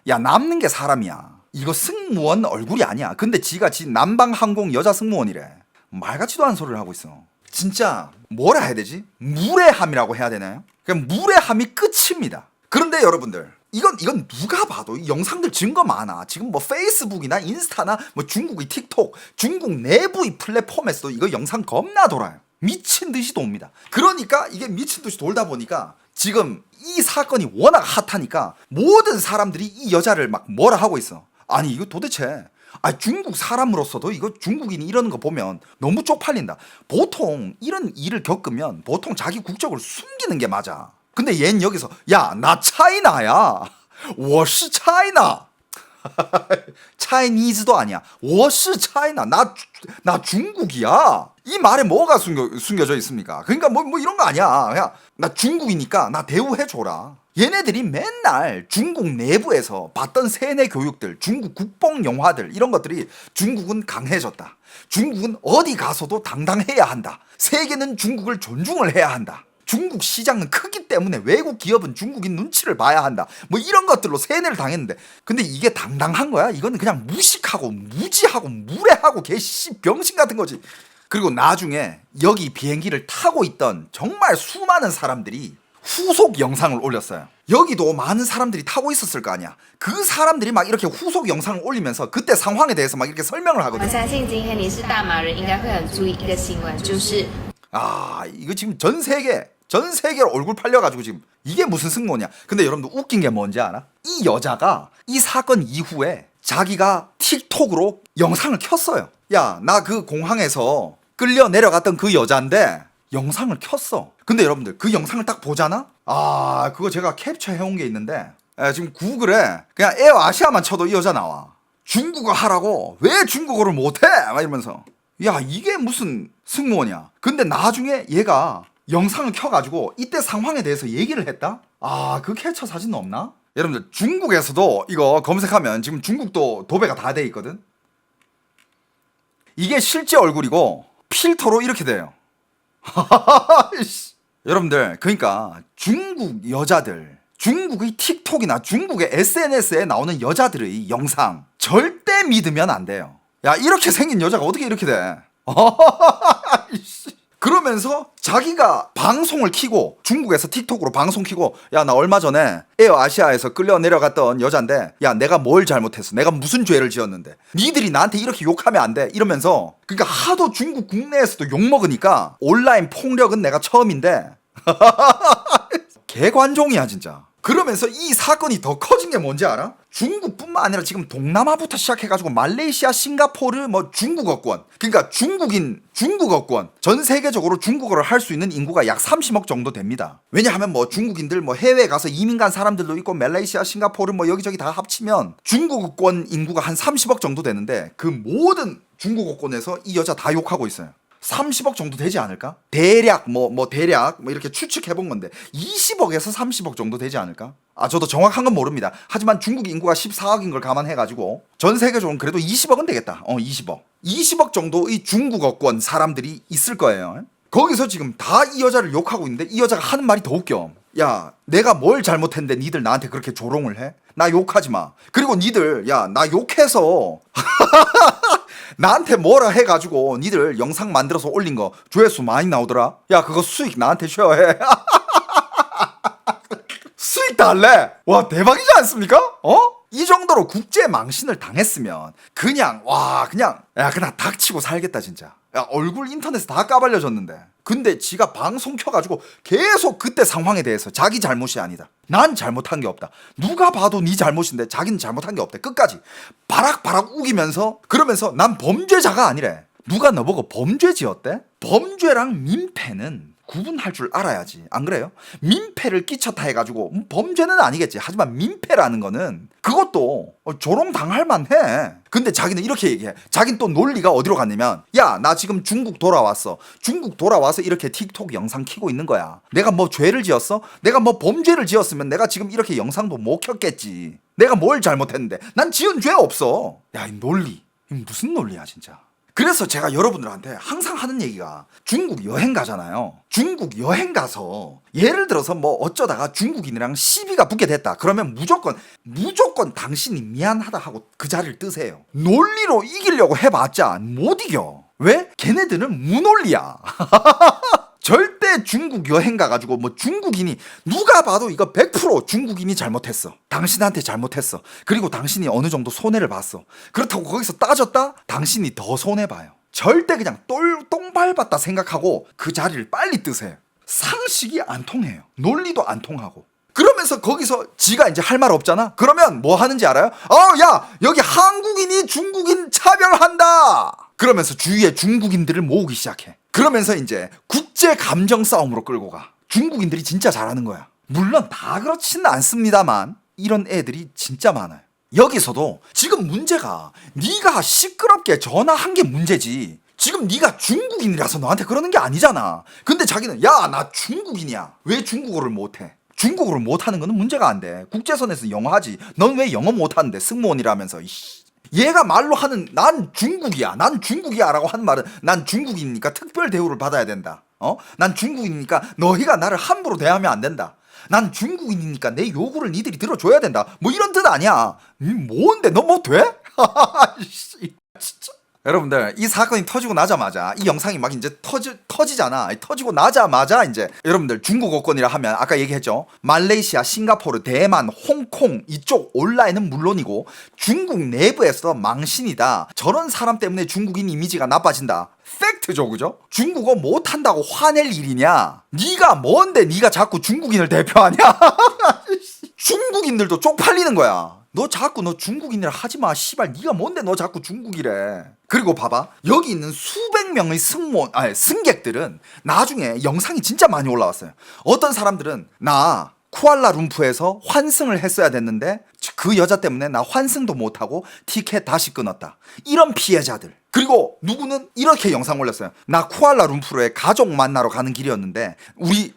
야 남는 게 사람이야. 이거 승무원 얼굴이 아니야. 근데 지가 남방항공 여자 승무원이래. 말 같지도 않은 소리를 하고 있어. 진짜 뭐라 해야 되지? 무례함이라고 해야 되나요? 그냥 무례함이 끝입니다. 그런데 여러분들 이건 누가 봐도 이 영상들 증거 많아. 지금 뭐 페이스북이나 인스타나 뭐 중국의 틱톡, 중국 내부의 플랫폼에서도 이거 영상 겁나 돌아요. 미친 듯이 돕니다. 그러니까 이게 미친 듯이 돌다 보니까 지금 이 사건이 워낙 핫하니까 모든 사람들이 이 여자를 막 뭐라 하고 있어. 아니 이거 도대체 중국 사람으로서도 이거 중국인이 이러는 거 보면 너무 쪽팔린다. 보통 이런 일을 겪으면 보통 자기 국적을 숨기는 게 맞아. 근데 얘는 여기서 야, 나 차이나야. 我是 차이나. 차이니즈도 아니야. 我是 차이나. 나 중국이야. 이 말에 뭐가 숨겨져 있습니까? 그러니까 뭐 이런 거 아니야. 그냥 나 중국이니까 나 대우해줘라. 얘네들이 맨날 중국 내부에서 봤던 세뇌 교육들, 중국 국뽕 영화들 이런 것들이 중국은 강해졌다. 중국은 어디 가서도 당당해야 한다. 세계는 중국을 존중을 해야 한다. 중국 시장은 크기 때문에 외국 기업은 중국인 눈치를 봐야 한다. 뭐 이런 것들로 세뇌를 당했는데, 근데 이게 당당한 거야? 이거는 그냥 무식하고 무지하고 무례하고 개씨 병신 같은 거지. 그리고 나중에 여기 비행기를 타고 있던 정말 수많은 사람들이 후속 영상을 올렸어요. 여기도 많은 사람들이 타고 있었을 거 아니야. 그 사람들이 막 이렇게 후속 영상을 올리면서 그때 상황에 대해서 막 이렇게 설명을 하거든. 我相信今天你是大马人，应该会很注意一个新闻，就是 아, 이거 지금 전 세계로 얼굴 팔려가지고 지금 이게 무슨 승무원이야. 근데 여러분들 웃긴 게 뭔지 알아? 이 여자가 이 사건 이후에 자기가 틱톡으로 영상을 켰어요. 야, 나 그 공항에서 끌려 내려갔던 그 여자인데 영상을 켰어. 근데 여러분들 그 영상을 딱 보잖아? 아, 그거 제가 캡처해온 게 있는데 지금 구글에 그냥 에어 아시아만 쳐도 이 여자 나와. 중국어 하라고 왜 중국어를 못해? 막 이러면서. 야, 이게 무슨 승무원이야. 근데 나중에 얘가 영상을 켜가지고 이때 상황에 대해서 얘기를 했다? 아, 그 캡처 사진은 없나? 여러분들 중국에서도 이거 검색하면 지금 중국도 도배가 다 돼 있거든? 이게 실제 얼굴이고 필터로 이렇게 돼요. 여러분들, 그러니까 중국 여자들, 중국의 틱톡이나 중국의 SNS에 나오는 여자들의 영상 절대 믿으면 안 돼요. 야, 이렇게 생긴 여자가 어떻게 이렇게 돼? 그러면서 자기가 방송을 키고, 중국에서 틱톡으로 방송 키고, 야, 나 얼마 전에 에어 아시아에서 끌려 내려갔던 여잔데, 야, 내가 뭘 잘못했어? 내가 무슨 죄를 지었는데 니들이 나한테 이렇게 욕하면 안 돼. 이러면서, 그러니까 하도 중국 국내에서도 욕먹으니까 온라인 폭력은 내가 처음인데 개관종이야 진짜. 그러면서 이 사건이 더 커진 게 뭔지 알아? 중국뿐만 아니라 지금 동남아부터 시작해가지고 말레이시아, 싱가포르, 뭐 중국어권, 그러니까 중국어권, 전 세계적으로 중국어를 할 수 있는 인구가 약 30억 정도 됩니다. 왜냐하면 뭐 중국인들 뭐 해외에 가서 이민 간 사람들도 있고 말레이시아, 싱가포르 뭐 여기저기 다 합치면 중국어권 인구가 한 30억 정도 되는데 그 모든 중국어권에서 이 여자 다 욕하고 있어요. 30억 정도 되지 않을까? 대략 대략 이렇게 추측해 본 건데 20억에서 30억 정도 되지 않을까? 아, 저도 정확한 건 모릅니다. 하지만 중국 인구가 14억인 걸 감안해 가지고 전 세계적으로 그래도 20억은 되겠다. 20억 정도의 중국어권 사람들이 있을 거예요. 거기서 지금 다 이 여자를 욕하고 있는데 이 여자가 하는 말이 더 웃겨. 야, 내가 뭘 잘못했는데 니들 나한테 그렇게 조롱을 해? 나 욕하지 마. 그리고 니들, 야, 나 욕해서 나한테 뭐라 해가지고 니들 영상 만들어서 올린 거 조회수 많이 나오더라. 야, 그거 수익 나한테 줘야 해. 수익 달래. 와, 대박이지 않습니까? 이 정도로 국제 망신을 당했으면 그냥 그냥 닥치고 살겠다 진짜. 야, 얼굴 인터넷에 다 까발려졌는데. 근데 지가 방송 켜가지고 계속 그때 상황에 대해서 자기 잘못이 아니다, 난 잘못한 게 없다, 누가 봐도 네 잘못인데 자기는 잘못한 게 없대, 끝까지 바락바락 우기면서, 그러면서 난 범죄자가 아니래. 누가 너보고 범죄 지었대? 범죄랑 민폐는 구분할 줄 알아야지, 안 그래요? 민폐를 끼쳤다 해가지고 범죄는 아니겠지. 하지만 민폐라는 거는 그것도 조롱당할 만해. 근데 자기는 이렇게 얘기해. 자기는 또 논리가 어디로 갔냐면, 야, 나 지금 중국 돌아왔어. 중국 돌아와서 이렇게 틱톡 영상 키고 있는 거야. 내가 뭐 죄를 지었어? 내가 뭐 범죄를 지었으면 내가 지금 이렇게 영상도 못 켰겠지. 내가 뭘 잘못했는데? 난 지은 죄 없어. 야, 이 논리, 이 무슨 논리야 진짜. 그래서 제가 여러분들한테 항상 하는 얘기가, 중국 여행 가잖아요. 중국 여행 가서 예를 들어서 뭐 어쩌다가 중국인이랑 시비가 붙게 됐다. 그러면 무조건 당신이 미안하다 하고 그 자리를 뜨세요. 논리로 이기려고 해봤자 못 이겨. 왜? 걔네들은 무논리야. 절대 중국 여행 가가지고 뭐 중국인이, 누가 봐도 이거 100% 중국인이 잘못했어, 당신한테 잘못했어, 그리고 당신이 어느 정도 손해를 봤어, 그렇다고 거기서 따졌다? 당신이 더 손해봐요. 절대 그냥 똥 밟았다 생각하고 그 자리를 빨리 뜨세요. 상식이 안 통해요. 논리도 안 통하고. 그러면서 거기서 지가 이제 할 말 없잖아? 그러면 뭐 하는지 알아요? 야, 여기 한국인이 중국인 차별한다! 그러면서 주위에 중국인들을 모으기 시작해. 그러면서 이제 국제 감정 싸움으로 끌고 가. 중국인들이 진짜 잘하는 거야. 물론 다 그렇지는 않습니다만 이런 애들이 진짜 많아요. 여기서도 지금 문제가 네가 시끄럽게 전화한 게 문제지, 지금 네가 중국인이라서 너한테 그러는 게 아니잖아. 근데 자기는 야 나 중국인이야, 왜 중국어를 못해? 중국어를 못하는 거는 문제가 안 돼. 국제선에서 영어 하지. 넌 왜 영어 못하는데 승무원이라면서. 이씨. 얘가 말로 하는 난 중국이야 라고 하는 말은 난 중국인이니까 특별 대우를 받아야 된다. 난 중국인이니까 너희가 나를 함부로 대하면 안 된다. 난 중국인이니까 내 요구를 니들이 들어줘야 된다. 뭐 이런 뜻 아니야. 뭔데 너 뭐 돼? 진짜. 여러분들 이 사건이 터지고 나자마자 이 영상이 막 이제 터지잖아. 터지고 나자마자 이제 여러분들 중국어권이라 하면 아까 얘기했죠. 말레이시아, 싱가포르, 대만, 홍콩 이쪽 온라인은 물론이고 중국 내부에서 망신이다. 저런 사람 때문에 중국인 이미지가 나빠진다. 팩트죠, 그죠? 중국어 못한다고 화낼 일이냐? 네가 뭔데 네가 자꾸 중국인을 대표하냐? 중국인들도 쪽팔리는 거야. 너 자꾸 너 중국인이라 하지마. 씨발 네가 뭔데 너 자꾸 중국이래. 그리고 봐봐, 여기 있는 수백 명의 승객들은 나중에 영상이 진짜 많이 올라왔어요. 어떤 사람들은 나 쿠알라룸푸르에서 환승을 했어야 됐는데 그 여자 때문에 나 환승도 못하고 티켓 다시 끊었다. 이런 피해자들. 그리고 누구는 이렇게 영상 올렸어요. 나 쿠알라룸푸르에 가족 만나러 가는 길이었는데 우리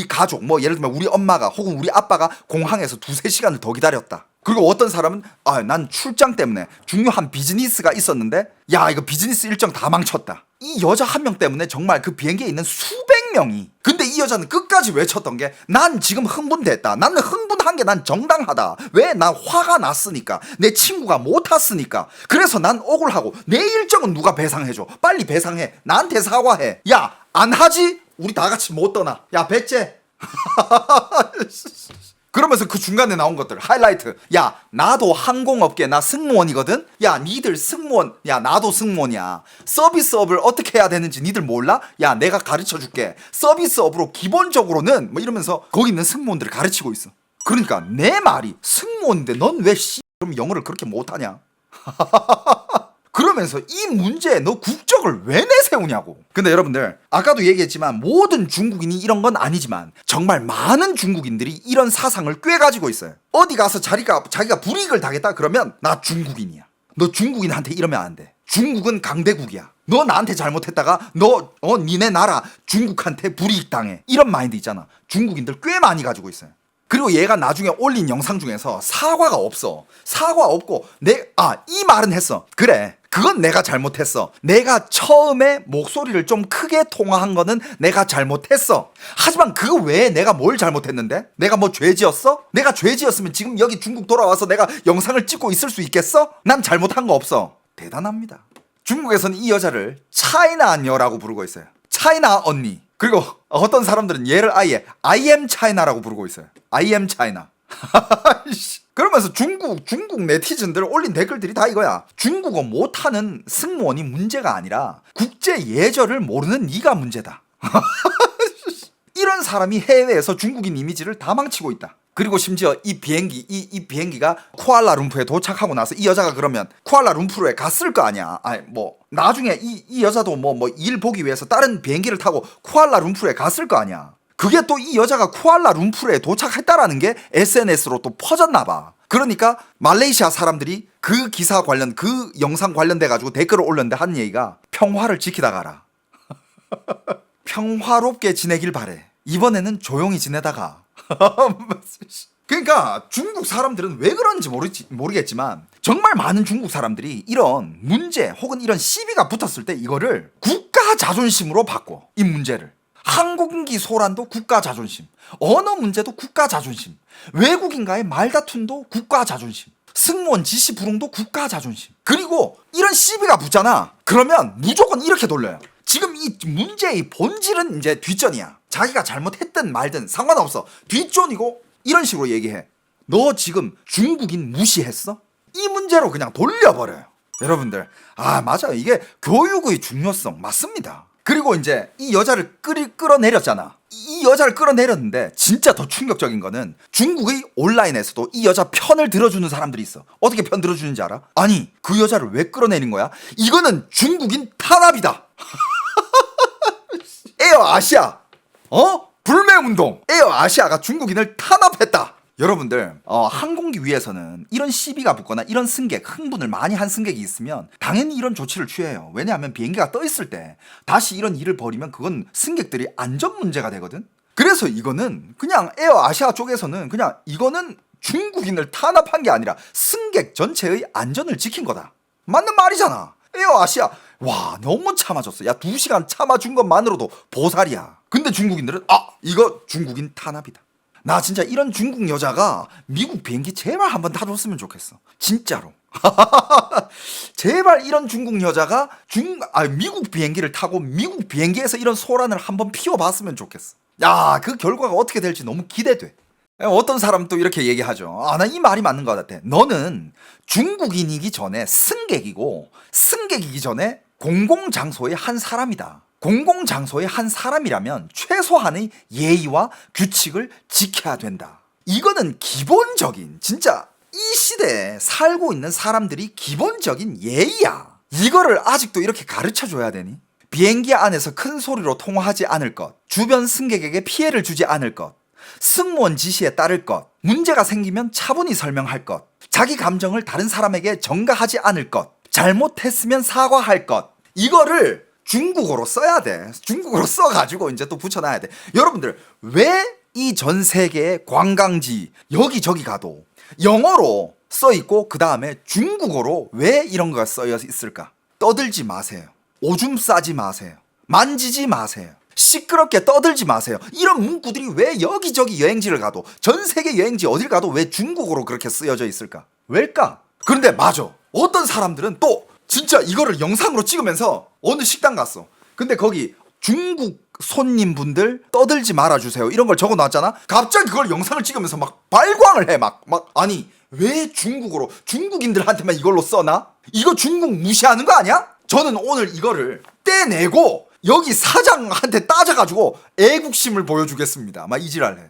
가족, 예를 들면 우리 엄마가 혹은 우리 아빠가 공항에서 2-3시간을 더 기다렸다. 그리고 어떤 사람은 난 출장 때문에 중요한 비즈니스가 있었는데 야 이거 비즈니스 일정 다 망쳤다. 이 여자 한 명 때문에 정말 그 비행기에 있는 수백 명이. 근데 이 여자는 끝까지 외쳤던 게 난 지금 흥분됐다. 나는 흥분한 게 난 정당하다. 왜? 난 화가 났으니까. 내 친구가 못 탔으니까. 그래서 난 억울하고 내 일정은 누가 배상해줘. 빨리 배상해. 나한테 사과해. 야 안 하지? 우리 다 같이 못 떠나. 야 배째. 그러면서 그 중간에 나온 것들 하이라이트. 야 나도 항공업계 나 승무원이거든. 야 니들 승무원, 야 나도 승무원이야. 서비스업을 어떻게 해야 되는지 니들 몰라? 야 내가 가르쳐줄게. 서비스업으로 기본적으로는 이러면서 거기 있는 승무원들을 가르치고 있어. 그러니까 내 말이 승무원인데 넌 왜 그럼 영어를 그렇게 못하냐? 그러면서 이 문제에 너 국적을 왜 내세우냐고. 근데 여러분들 아까도 얘기했지만 모든 중국인이 이런 건 아니지만 정말 많은 중국인들이 이런 사상을 꿰가지고 있어요. 어디 가서 자기가 불이익을 당했다 그러면 나 중국인이야. 너 중국인한테 이러면 안 돼. 중국은 강대국이야. 너 나한테 잘못했다가 너 니네 나라 중국한테 불이익 당해. 이런 마인드 있잖아. 중국인들 꽤 많이 가지고 있어요. 그리고 얘가 나중에 올린 영상 중에서 사과가 없어. 사과 없고 이 말은 했어. 그래. 그건 내가 잘못했어. 내가 처음에 목소리를 좀 크게 통화한 거는 내가 잘못했어. 하지만 그 외에 내가 뭘 잘못했는데? 내가 뭐 죄 지었어? 내가 죄 지었으면 지금 여기 중국 돌아와서 내가 영상을 찍고 있을 수 있겠어? 난 잘못한 거 없어. 대단합니다. 중국에서는 이 여자를 차이나녀라고 부르고 있어요. 차이나 언니. 그리고 어떤 사람들은 얘를 아예 I am China라고 부르고 있어요. I am China. 그러면서 중국 네티즌들 올린 댓글들이 다 이거야. 중국어 못하는 승무원이 문제가 아니라 국제 예절을 모르는 네가 문제다. 이런 사람이 해외에서 중국인 이미지를 다 망치고 있다. 그리고 심지어 이 비행기가 쿠알라룸푸르에 도착하고 나서 이 여자가 그러면 쿠알라룸푸르에 갔을 거 아니야. 나중에 이 여자도 일 보기 위해서 다른 비행기를 타고 쿠알라룸푸르에 갔을 거 아니야. 그게 또 이 여자가 쿠알라룸푸르에 도착했다라는 게 SNS로 또 퍼졌나 봐. 그러니까 말레이시아 사람들이 그 기사 관련, 그 영상 관련돼 가지고 댓글을 올렸는데 한 얘기가 평화를 지키다 가라. 평화롭게 지내길 바래. 이번에는 조용히 지내다가. 그러니까 중국 사람들은 왜 그런지 모르겠지만 정말 많은 중국 사람들이 이런 문제 혹은 이런 시비가 붙었을 때 이거를 국가 자존심으로 바꿔. 이 문제를. 항공기 소란도 국가 자존심, 언어 문제도 국가 자존심, 외국인과의 말다툼도 국가 자존심, 승무원 지시 불응도 국가 자존심. 그리고 이런 시비가 붙잖아. 그러면 무조건 이렇게 돌려요. 지금 이 문제의 본질은 이제 뒷전이야. 자기가 잘못했든 말든 상관없어. 뒷전이고 이런 식으로 얘기해. 너 지금 중국인 무시했어? 이 문제로 그냥 돌려버려요. 여러분들 맞아요. 이게 교육의 중요성 맞습니다. 그리고 이제 이 여자를 끌어내렸잖아. 이 여자를 끌어내렸는데 진짜 더 충격적인 거는 중국의 온라인에서도 이 여자 편을 들어주는 사람들이 있어. 어떻게 편 들어주는지 알아? 아니 그 여자를 왜 끌어내린 거야? 이거는 중국인 탄압이다. 에어 아시아 불매운동. 에어 아시아가 중국인을 탄압했다. 여러분들 항공기 위에서는 이런 시비가 붙거나 이런 승객, 흥분을 많이 한 승객이 있으면 당연히 이런 조치를 취해요. 왜냐하면 비행기가 떠 있을 때 다시 이런 일을 벌이면 그건 승객들이 안전 문제가 되거든. 그래서 이거는 그냥 에어 아시아 쪽에서는 그냥 이거는 중국인을 탄압한 게 아니라 승객 전체의 안전을 지킨 거다. 맞는 말이잖아. 에어 아시아 와 너무 참아줬어. 야 2시간 참아준 것만으로도 보살이야. 근데 중국인들은 이거 중국인 탄압이다. 나 진짜 이런 중국 여자가 미국 비행기 제발 한번 타줬으면 좋겠어. 진짜로. 제발 이런 중국 여자가 미국 비행기를 타고 미국 비행기에서 이런 소란을 한번 피워봤으면 좋겠어. 야, 그 결과가 어떻게 될지 너무 기대돼. 어떤 사람 또 이렇게 얘기하죠. 나 이 말이 맞는 것 같아. 너는 중국인이기 전에 승객이고 승객이기 전에 공공장소의 한 사람이다. 공공장소의 한 사람이라면 최소한의 예의와 규칙을 지켜야 된다. 이거는 기본적인 진짜 이 시대에 살고 있는 사람들이 기본적인 예의야. 이거를 아직도 이렇게 가르쳐줘야 되니? 비행기 안에서 큰 소리로 통화하지 않을 것, 주변 승객에게 피해를 주지 않을 것, 승무원 지시에 따를 것, 문제가 생기면 차분히 설명할 것, 자기 감정을 다른 사람에게 전가하지 않을 것, 잘못했으면 사과할 것. 이거를 중국어로 써야 돼. 중국어로 써가지고 이제 또 붙여놔야 돼. 여러분들 왜 이 전 세계의 관광지 여기저기 가도 영어로 써있고 그 다음에 중국어로 왜 이런 거가 써여 있을까? 떠들지 마세요. 오줌 싸지 마세요. 만지지 마세요. 시끄럽게 떠들지 마세요. 이런 문구들이 왜 여기저기 여행지를 가도 전 세계 여행지 어딜 가도 왜 중국어로 그렇게 쓰여져 있을까? 왜일까? 그런데 맞아. 어떤 사람들은 또 진짜 이거를 영상으로 찍으면서 어느 식당 갔어. 근데 거기 중국 손님분들 떠들지 말아주세요. 이런 걸 적어놨잖아. 갑자기 그걸 영상을 찍으면서 막 발광을 해. 아니 왜 중국어로 중국인들한테만 이걸로 써나? 이거 중국 무시하는 거 아니야? 저는 오늘 이거를 떼내고 여기 사장한테 따져가지고 애국심을 보여주겠습니다. 막 이지랄해.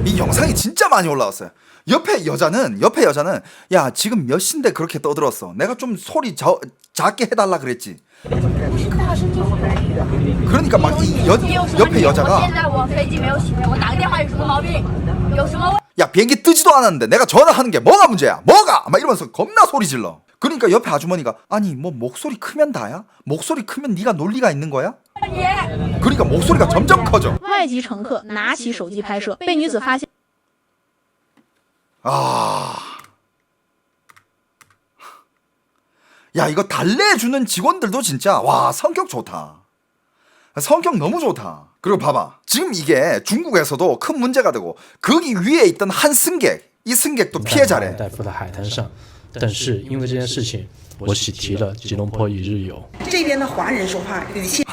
이 영상이 진짜 많이 올라왔어요. 옆에 여자는 야 지금 몇 시인데 그렇게 떠들었어. 내가 좀 소리 작게 해달라 그랬지. 그러니까 막 이 옆에 여자가 야 비행기 뜨지도 않았는데 내가 전화하는 게 뭐가 문제야? 뭐가? 막 이러면서 겁나 소리 질러. 그러니까 옆에 아주머니가 아니 뭐 목소리 크면 다야? 목소리 크면 네가 논리가 있는 거야? 그러니까 목소리가 점점 커져. 外籍乘客拿起手机拍摄，被女子发现。 야 이거 달래주는 직원들도 진짜 와 성격 좋다. 성격 너무 좋다. 그리고 봐봐 지금 이게 중국에서도 큰 문제가 되고 거기 위에 있던 한 승객 이 승객도 피해자래. 代付的海滩上，但是因为这件事情，我喜提了吉隆坡一日游。这边的华人说话语气。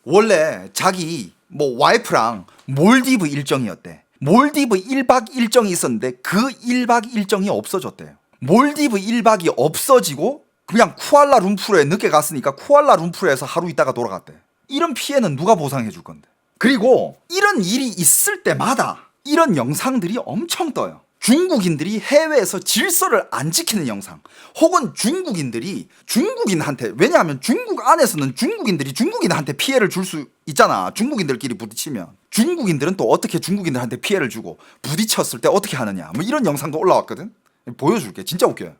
원래 자기 뭐 와이프랑 몰디브 일정이었대. 몰디브 1박 일정이 있었는데 그 1박 일정이 없어졌대요. 몰디브 1박이 없어지고 그냥 쿠알라룸푸르에 늦게 갔으니까 쿠알라룸푸르에서 하루 있다가 돌아갔대. 이런 피해는 누가 보상해 줄 건데. 그리고 이런 일이 있을 때마다 이런 영상들이 엄청 떠요. 중국인들이 해외에서 질서를 안 지키는 영상, 혹은 중국인들이 중국인한테, 왜냐하면 중국 안에서는 중국인들이 중국인한테 피해를 줄 수 있잖아. 중국인들끼리 부딪히면 중국인들은 또 어떻게 중국인들한테 피해를 주고 부딪혔을 때 어떻게 하느냐, 뭐 이런 영상도 올라왔거든. 보여줄게. 진짜 웃겨요.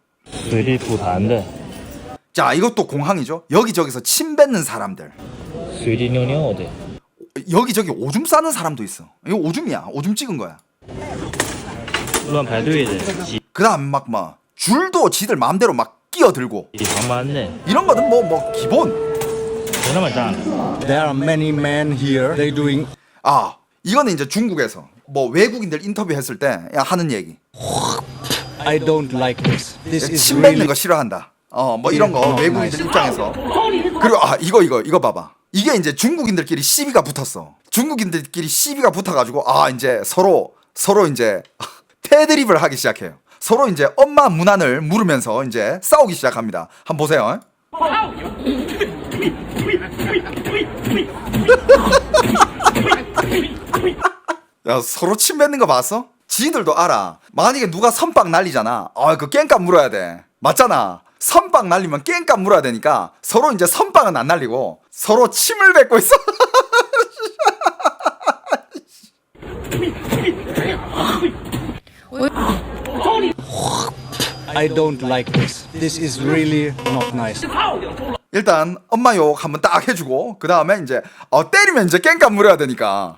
자, 이것도 공항이죠. 여기저기서 침 뱉는 사람들, 여기저기 오줌 싸는 사람도 있어. 이거 오줌이야. 오줌 찍은 거야. 그 다음 막 줄도 지들 마음대로 막 끼어들고 이런 거는 뭐 기본. There are many men here. They doing. 이거는 이제 중국에서 뭐 외국인들 인터뷰했을 때 하는 얘기. I don't like this. This is 침 뱉는 거 싫어한다. 뭐 이런 거 외국인들 입장에서. 그리고 이거 봐봐. 이게 이제 중국인들끼리 시비가 붙었어. 중국인들끼리 시비가 붙어가지고 이제 서로 이제 패드립을 하기 시작해요. 서로 이제 엄마 문안을 물으면서 이제 싸우기 시작합니다. 한번 보세요. 야, 서로 침 뱉는 거 봤어? 지들도 알아. 만약에 누가 선빵 날리잖아. 그 깽값 물어야 돼. 맞잖아. 선빵 날리면 깽값 물어야 되니까 서로 이제 선빵은 안 날리고 서로 침을 뱉고 있어. I don't like this. This is really not nice. 일단 엄마 욕 한번 딱 해주고 그 다음에 이제 때리면 이제 깽판 물어야 되니까.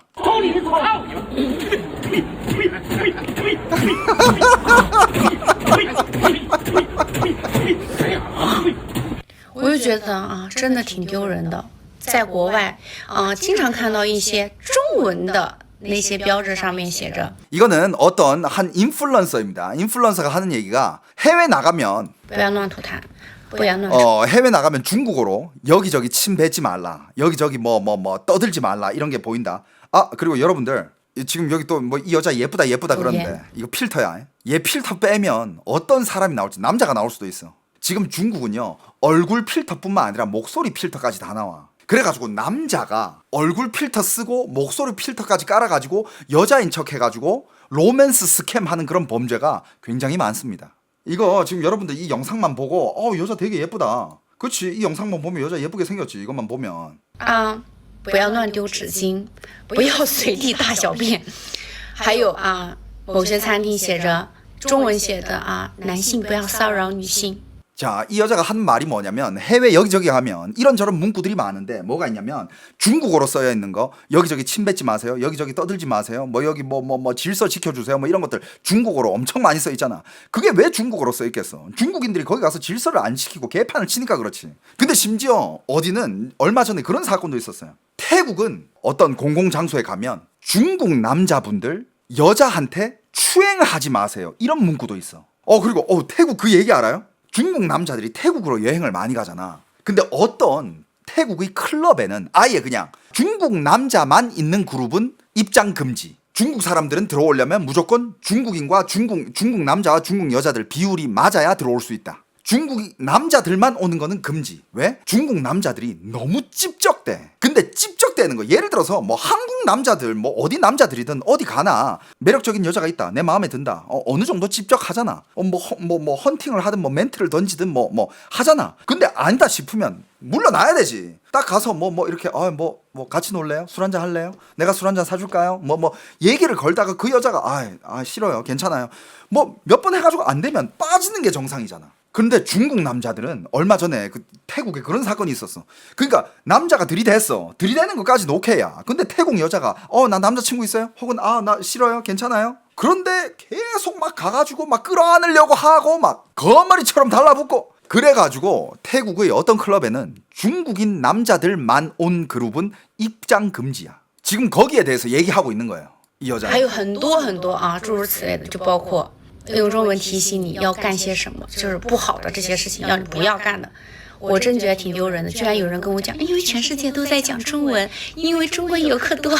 我就觉得啊，真的挺丢人的。在国外啊，经常看到一些中文的那些标志上面写着 이거는 어떤 한 인플루언서입니다. 인플루언서가 하는 얘기가 해외 나가면 不要乱吐痰，不要乱说。 해외 나가면 중국어로 여기저기 침 뱉지 말라. 여기저기 뭐 떠들지 말라. 이런 게 보인다. 아, 그리고 여러분들 지금 여기 또 뭐 이 여자 예쁘다 그러는데 이거 필터야. 얘 필터 빼면 어떤 사람이 나올지 남자가 나올 수도 있어. 지금 중국은요 얼굴 필터뿐만 아니라 목소리 필터까지 다 나와. 그래가지고 남자가 얼굴 필터 쓰고 목소리 필터까지 깔아가지고 여자인 척 해가지고 로맨스 스캠 하는 그런 범죄가 굉장히 많습니다. 이거 지금 여러분들 이 영상만 보고 여자 되게 예쁘다. 그치, 이 영상만 보면 여자 예쁘게 생겼지. 이것만 보면 啊，不要乱丢纸巾，不要随地大小便。还有啊，某些餐厅写着中文写的啊，男性不要骚扰女性。 자, 이 여자가 한 말이 뭐냐면 해외 여기저기 가면 이런저런 문구들이 많은데 뭐가 있냐면 중국어로 써여 있는 거 여기저기 침 뱉지 마세요. 여기저기 떠들지 마세요. 뭐 여기 뭐 질서 지켜주세요. 뭐 이런 것들 중국어로 엄청 많이 써 있잖아. 그게 왜 중국어로 써 있겠어? 중국인들이 거기 가서 질서를 안 지키고 개판을 치니까 그렇지. 근데 심지어 어디는 얼마 전에 그런 사건도 있었어요. 태국은 어떤 공공장소에 가면 중국 남자분들 여자한테 추행하지 마세요. 이런 문구도 있어. 그리고 태국 그 얘기 알아요? 중국 남자들이 태국으로 여행을 많이 가잖아. 근데 어떤 태국의 클럽에는 아예 그냥 중국 남자만 있는 그룹은 입장 금지. 중국 사람들은 들어오려면 무조건 중국인과 중국 남자와 중국 여자들 비율이 맞아야 들어올 수 있다. 중국 남자들만 오는 거는 금지. 왜? 중국 남자들이 너무 찝적대. 근데 찝적대는 거 예를 들어서 뭐 한국 남자들 뭐 어디 남자들이든 어디 가나 매력적인 여자가 있다. 내 마음에 든다. 어느 정도 찝적하잖아. 뭐 헌팅을 하든 뭐 멘트를 던지든 뭐 하잖아. 근데 아니다 싶으면 물러나야 되지. 딱 가서 뭐 이렇게 뭐 같이 놀래요? 술 한잔 할래요? 내가 술 한잔 사줄까요? 뭐 얘기를 걸다가 그 여자가 싫어요. 괜찮아요. 뭐 몇 번 해가지고 안 되면 빠지는 게 정상이잖아. 근데 중국 남자들은 얼마 전에 그 태국에 그런 사건이 있었어. 그러니까 남자가 들이댔어. 들이대는 것까지는 오케이야. 근데 태국 여자가 나 남자친구 있어요? 혹은 나 싫어요? 괜찮아요? 그런데 계속 막 가가지고 막 끌어안으려고 하고 막 거머리처럼 달라붙고 그래가지고 태국의 어떤 클럽에는 중국인 남자들만 온 그룹은 입장 금지야. 지금 거기에 대해서 얘기하고 있는 거예요. 이 여자. 还有很多很多啊，诸如此类的，就包括用中文提醒你要干些什么，就是不好的这些事情要你不要干的。我真觉得挺丢人的，居然有人跟我讲，因为全世界都在讲中文，因为中国游客多。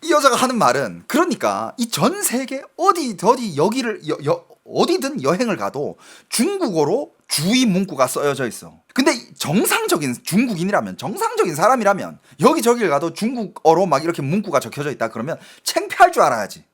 이 여자가 하는 말은 그러니까 이 전 세계 어디 여기를 어디든 여행을 가도 중국어로 주의 문구가 쓰여져 있어. 근데 정상적인 중국인이라면 정상적인 사람이라면 여기저기를 가도 중국어로 막 이렇게 문구가 적혀져 있다 그러면 창피할 줄 알아야지.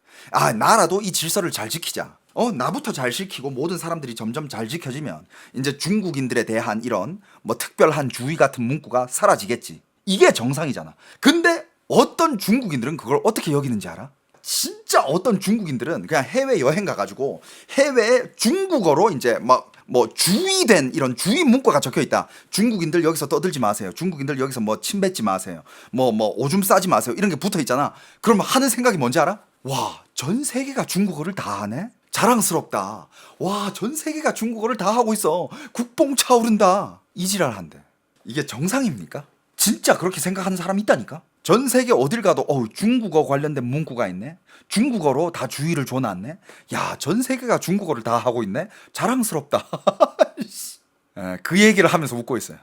나라도 이 질서를 잘 지키자. 나부터 잘 지키고 모든 사람들이 점점 잘 지켜지면 이제 중국인들에 대한 이런 뭐 특별한 주의 같은 문구가 사라지겠지. 이게 정상이잖아. 근데 어떤 중국인들은 그걸 어떻게 여기는지 알아? 진짜 어떤 중국인들은 그냥 해외 여행 가가지고 해외에 중국어로 이제 뭐 주의된 이런 주의 문구가 적혀 있다. 중국인들 여기서 떠들지 마세요. 중국인들 여기서 뭐 침 뱉지 마세요. 뭐 오줌 싸지 마세요. 이런 게 붙어 있잖아. 그러면 하는 생각이 뭔지 알아? 와, 전 세계가 중국어를 다 하네? 자랑스럽다. 와, 전 세계가 중국어를 다 하고 있어. 국뽕 차오른다. 이 지랄 한대. 이게 정상입니까? 진짜 그렇게 생각하는 사람이 있다니까? 전 세계 어딜 가도 중국어 관련된 문구가 있네. 중국어로 다 주의를 줘놨네. 야, 전 세계가 중국어를 다 하고 있네. 자랑스럽다. 그 얘기를 하면서 웃고 있어요.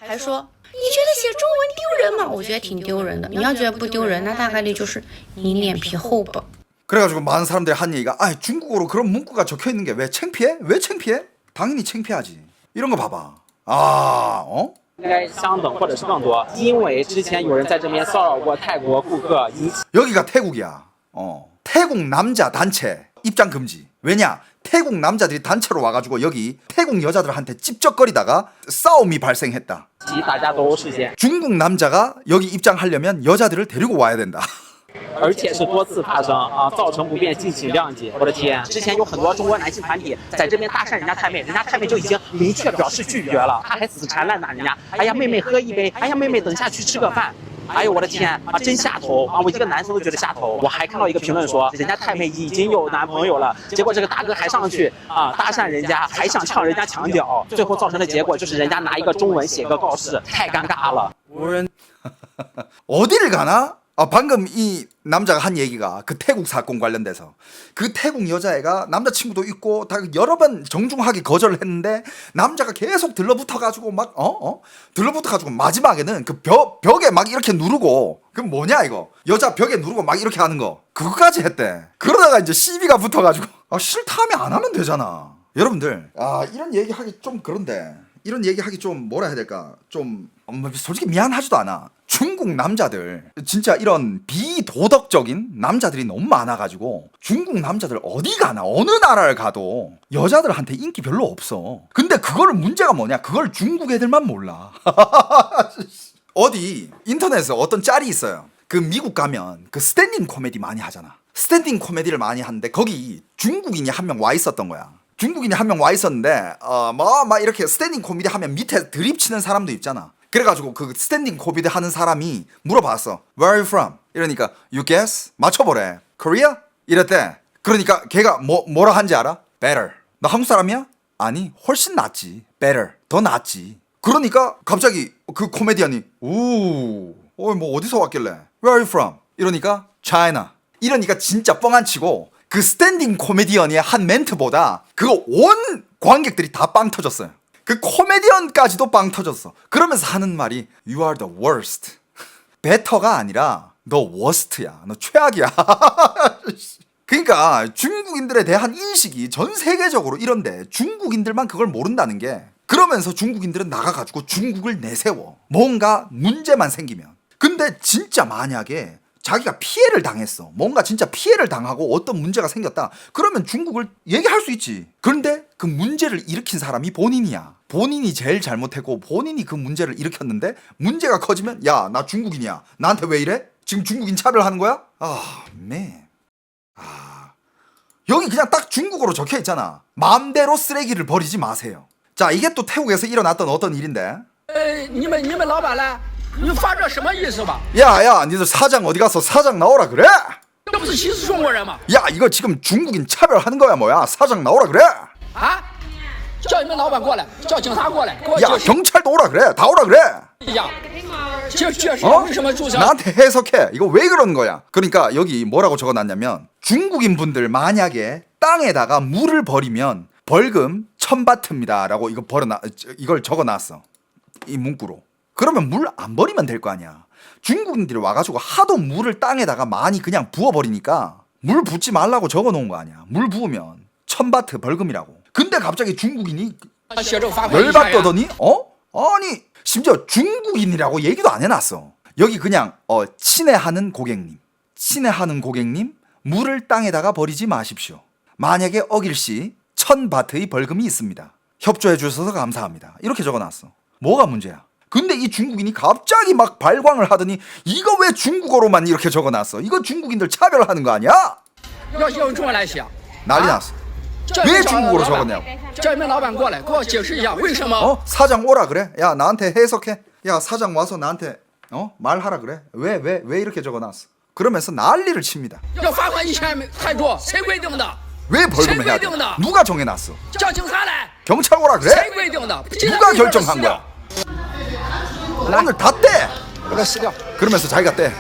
还说你觉得写中文丢人吗？我觉得挺丢人的。你要觉得不丢人，那大概率就是你脸皮厚吧。 그래가지고 많은 사람들이 한 얘기가 중국어로 그런 문구가 적혀 있는 게 왜 창피해? 왜 창피해? 당연히 창피하지. 이런 거 봐봐. 应该相等或者是更多，因为之前有人在这边骚扰过泰国顾客，引起 여기가 태국이야. 태국 남자 단체 입장 금지. 왜냐? 태국 남자들이 단체로 와가지고 여기 태국 여자들한테 찝쩍거리다가 싸움이 발생했다. 중국 남자가 여기 입장하려면 여자들을 데리고 와야 된다. 而且是多次发生啊，造成不便，敬请谅解。我的天，之前有很多中国男性团体在这边搭讪人家太妹，人家太妹就已经明确表示拒绝了，他还死缠烂打人家。哎呀，妹妹喝一杯，哎呀，妹妹等下去吃个饭。哎呦我的天啊，真下头啊！我一个男生都觉得下头。我还看到一个评论说，人家太妹已经有男朋友了，结果这个大哥还上去啊搭讪人家，还想呛人家墙角，最后造成的结果就是人家拿一个中文写个告示，太尴尬了。 어디를 가나? 방금 이 남자가 한 얘기가 그 태국 사건 관련돼서 그 태국 여자애가 남자친구도 있고 다 여러 번 정중하게 거절을 했는데 남자가 계속 들러붙어가지고 막 들러붙어가지고 마지막에는 그 벽에 막 이렇게 누르고 그 뭐냐 이거 여자 벽에 누르고 막 이렇게 하는 거 그거까지 했대. 그러다가 이제 시비가 붙어가지고 싫다 하면 안 하면 되잖아. 여러분들 이런 얘기 하기 좀 그런데 이런 얘기 하기 좀 뭐라 해야 될까 좀 솔직히 미안하지도 않아. 중국 남자들 진짜 이런 비도덕적인 남자들이 너무 많아가지고 중국 남자들 어디 가나 어느 나라를 가도 여자들한테 인기 별로 없어. 근데 그거를 문제가 뭐냐 그걸 중국 애들만 몰라. 어디 인터넷에 어떤 짤이 있어요. 그 미국 가면 그 스탠딩 코미디 많이 하잖아. 스탠딩 코미디를 많이 하는데 거기 중국인이 한 명 와 있었던 거야. 중국인이 한 명 와 있었는데 막 이렇게 스탠딩 코미디 하면 밑에 드립 치는 사람도 있잖아. 그래가지고 그 스탠딩 코미디 하는 사람이 물어봤어. Where are you from? 이러니까 You guess? 맞춰보래. Korea? 이랬대. 그러니까 걔가 뭐라 한지 알아? Better. 너 한국 사람이야? 아니 훨씬 낫지. Better. 더 낫지. 그러니까 갑자기 그 코미디언이 뭐 어디서 왔길래 Where are you from? 이러니까 China. 이러니까 진짜 뻥안 치고 그 스탠딩 코미디언의 한 멘트보다 그거 온 관객들이 다 빵 터졌어요. 그 코미디언까지도 빵 터졌어. 그러면서 하는 말이 You are the worst. better가 아니라 너 worst야. 너 최악이야. 그러니까 중국인들에 대한 인식이 전 세계적으로 이런데 중국인들만 그걸 모른다는 게 그러면서 중국인들은 나가가지고 중국을 내세워. 뭔가 문제만 생기면. 근데 진짜 만약에 자기가 피해를 당했어. 뭔가 진짜 피해를 당하고 어떤 문제가 생겼다. 그러면 중국을 얘기할 수 있지. 그런데 그 문제를 일으킨 사람이 본인이야. 본인이 제일 잘못했고 본인이 그 문제를 일으켰는데 문제가 커지면 야, 나 중국인이야. 나한테 왜 이래? 지금 중국인 차별하는 거야? 여기 그냥 딱 중국어로 적혀 있잖아. 마음대로 쓰레기를 버리지 마세요. 자, 이게 또 태국에서 일어났던 어떤 일인데. 你们老板呢？ 你发这什么意思吧？ 야, 니들 사장 어디 갔어? 사장 나오라 그래? 这不是歧视中国人吗？ 야, 이거 지금 중국인 차별하는 거야 뭐야? 사장 나오라 그래? 啊！叫你们老板过来，叫警察过来，给我 야, 경찰도 오라 그래. 다 오라 그래. 一下。解释为什么注销？ 나한테 해석해. 이거 왜 그러는 거야? 그러니까 여기 뭐라고 적어놨냐면 중국인 분들 만약에 땅에다가 물을 버리면 벌금 1000바트입니다라고 이걸 적어놨어. 이 문구로. 그러면 물 안 버리면 될 거 아니야. 중국인들이 와가지고 하도 물을 땅에다가 많이 그냥 부어버리니까 물 붓지 말라고 적어놓은 거 아니야. 물 부으면 1000바트 벌금이라고. 근데 갑자기 중국인이 열받더더니 아니 심지어 중국인이라고 얘기도 안 해놨어. 여기 그냥 친애하는 고객님 물을 땅에다가 버리지 마십시오. 만약에 어길시 1000바트의 벌금이 있습니다. 협조해 주셔서 감사합니다. 이렇게 적어놨어. 뭐가 문제야? 근데 이 중국인이 갑자기 막 발광을 하더니 이거 왜 중국어로만 이렇게 적어놨어? 이거 중국인들 차별하는 거 아니야? 난리 났어. 왜 중국어로 적었냐고. 사장 오라 그래? 야, 나한테 해석해. 야, 사장 와서 나한테 말하라 그래. 왜 이렇게 적어놨어? 그러면서 난리를 칩니다. 왜 벌금을 해야 돼? 누가 정해놨어? 경찰 오라 그래? 누가 결정한 거야? 오늘 다 떼! 그러면서 자기가 떼.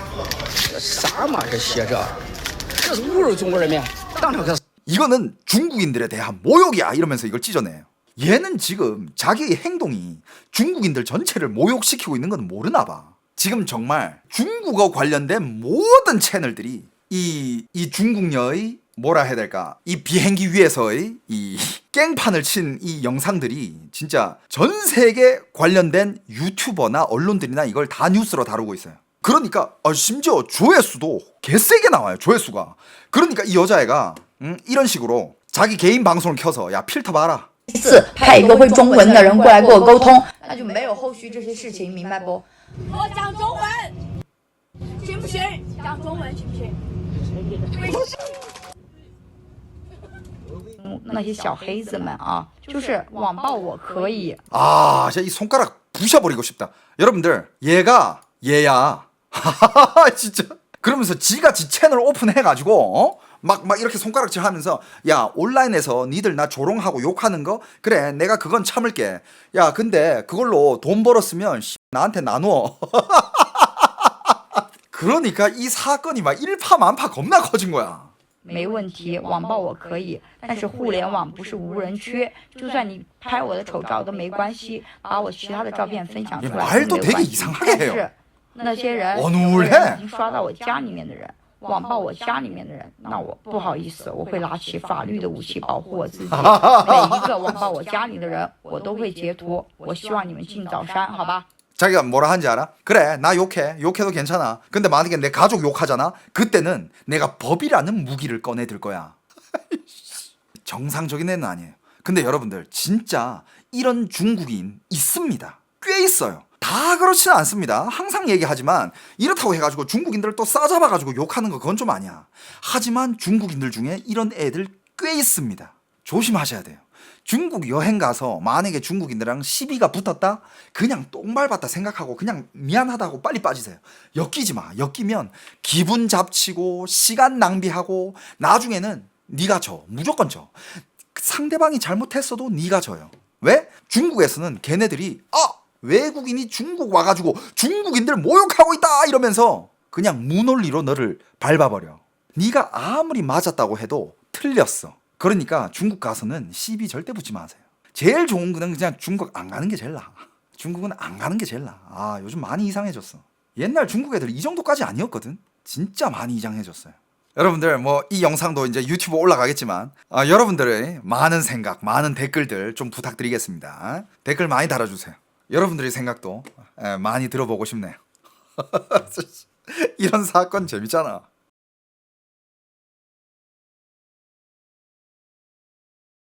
이거는 중국인들에 대한 모욕이야 이러면서 이걸 찢어내요. 얘는 지금 자기의 행동이 중국인들 전체를 모욕시키고 있는 건 모르나 봐. 지금 정말 중국어 관련된 모든 채널들이 이 중국녀의 뭐라 해야 될까? 이 비행기 위에서의 이 깽판을 친 이 영상들이 진짜 전 세계 관련된 유튜버나 언론들이나 이걸 다 뉴스로 다루고 있어요. 그러니까 심지어 조회수도 개세게 나와요. 조회수가. 그러니까 이 여자애가 이런 식으로 자기 개인 방송을 켜서 야 필터 봐라. 次派一个会中文的人过来跟我沟通，那就没有后续这些事情，明白不？我讲中文，行不行？讲中文行不行？那些小黑子们啊，就是网暴我可以。 아, 진짜 이 손가락 부셔버리고 싶다. 여러분들, 얘야. 진짜. 그러면서 지가 지 채널 오픈해가지고, 어? 막 이렇게 손가락질 하면서, 야, 온라인에서 니들 나 조롱하고 욕하는 거? 그래, 내가 그건 참을게. 야, 근데 그걸로 돈 벌었으면, 나한테 나눠. 그러니까 이 사건이 막 일파만파 겁나 커진 거야. 没问题，网暴我可以，但是互联网不是无人缺，就算你拍我的丑照都没关系，把我其他的照片分享出来都没有关系。但是那些人已经刷到我家里面的人，网暴我家里面的人，那我不好意思，我会拿起法律的武器保护我自己。每一个网暴我家里的人，我都会截图。我希望你们尽早删，好吧？ 자기가 뭐라 한지 알아? 그래 나 욕해도 괜찮아. 근데 만약에 내 가족 욕하잖아? 그때는 내가 법이라는 무기를 꺼내들 거야. 정상적인 애는 아니에요. 근데 여러분들 진짜 이런 중국인 있습니다. 꽤 있어요. 다 그렇지는 않습니다. 항상 얘기하지만 이렇다고 해가지고 중국인들을 또 싸잡아가지고 욕하는 거 그건 좀 아니야. 하지만 중국인들 중에 이런 애들 꽤 있습니다. 조심하셔야 돼요. 중국 여행 가서 만약에 중국인들이랑 시비가 붙었다? 그냥 똥 밟았다 생각하고 그냥 미안하다고 빨리 빠지세요. 엮이지 마. 엮이면 기분 잡치고 시간 낭비하고 나중에는 네가 져. 무조건 져. 상대방이 잘못했어도 네가 져요. 왜? 중국에서는 걔네들이 외국인이 중국 와가지고 중국인들 모욕하고 있다 이러면서 그냥 무논리로 너를 밟아버려. 네가 아무리 맞았다고 해도 틀렸어. 그러니까 중국 가서는 시비 절대 붙지 마세요. 제일 좋은 거는 그냥 중국 안 가는 게 제일 나아. 중국은 안 가는 게 제일 나아. 아, 요즘 많이 이상해졌어. 옛날 중국 애들 이 정도까지 아니었거든. 진짜 많이 이상해졌어요. 여러분들 뭐 이 영상도 이제 유튜브 올라가겠지만 여러분들의 많은 생각, 많은 댓글들 좀 부탁드리겠습니다. 댓글 많이 달아주세요. 여러분들의 생각도 많이 들어보고 싶네요. 이런 사건 재밌잖아.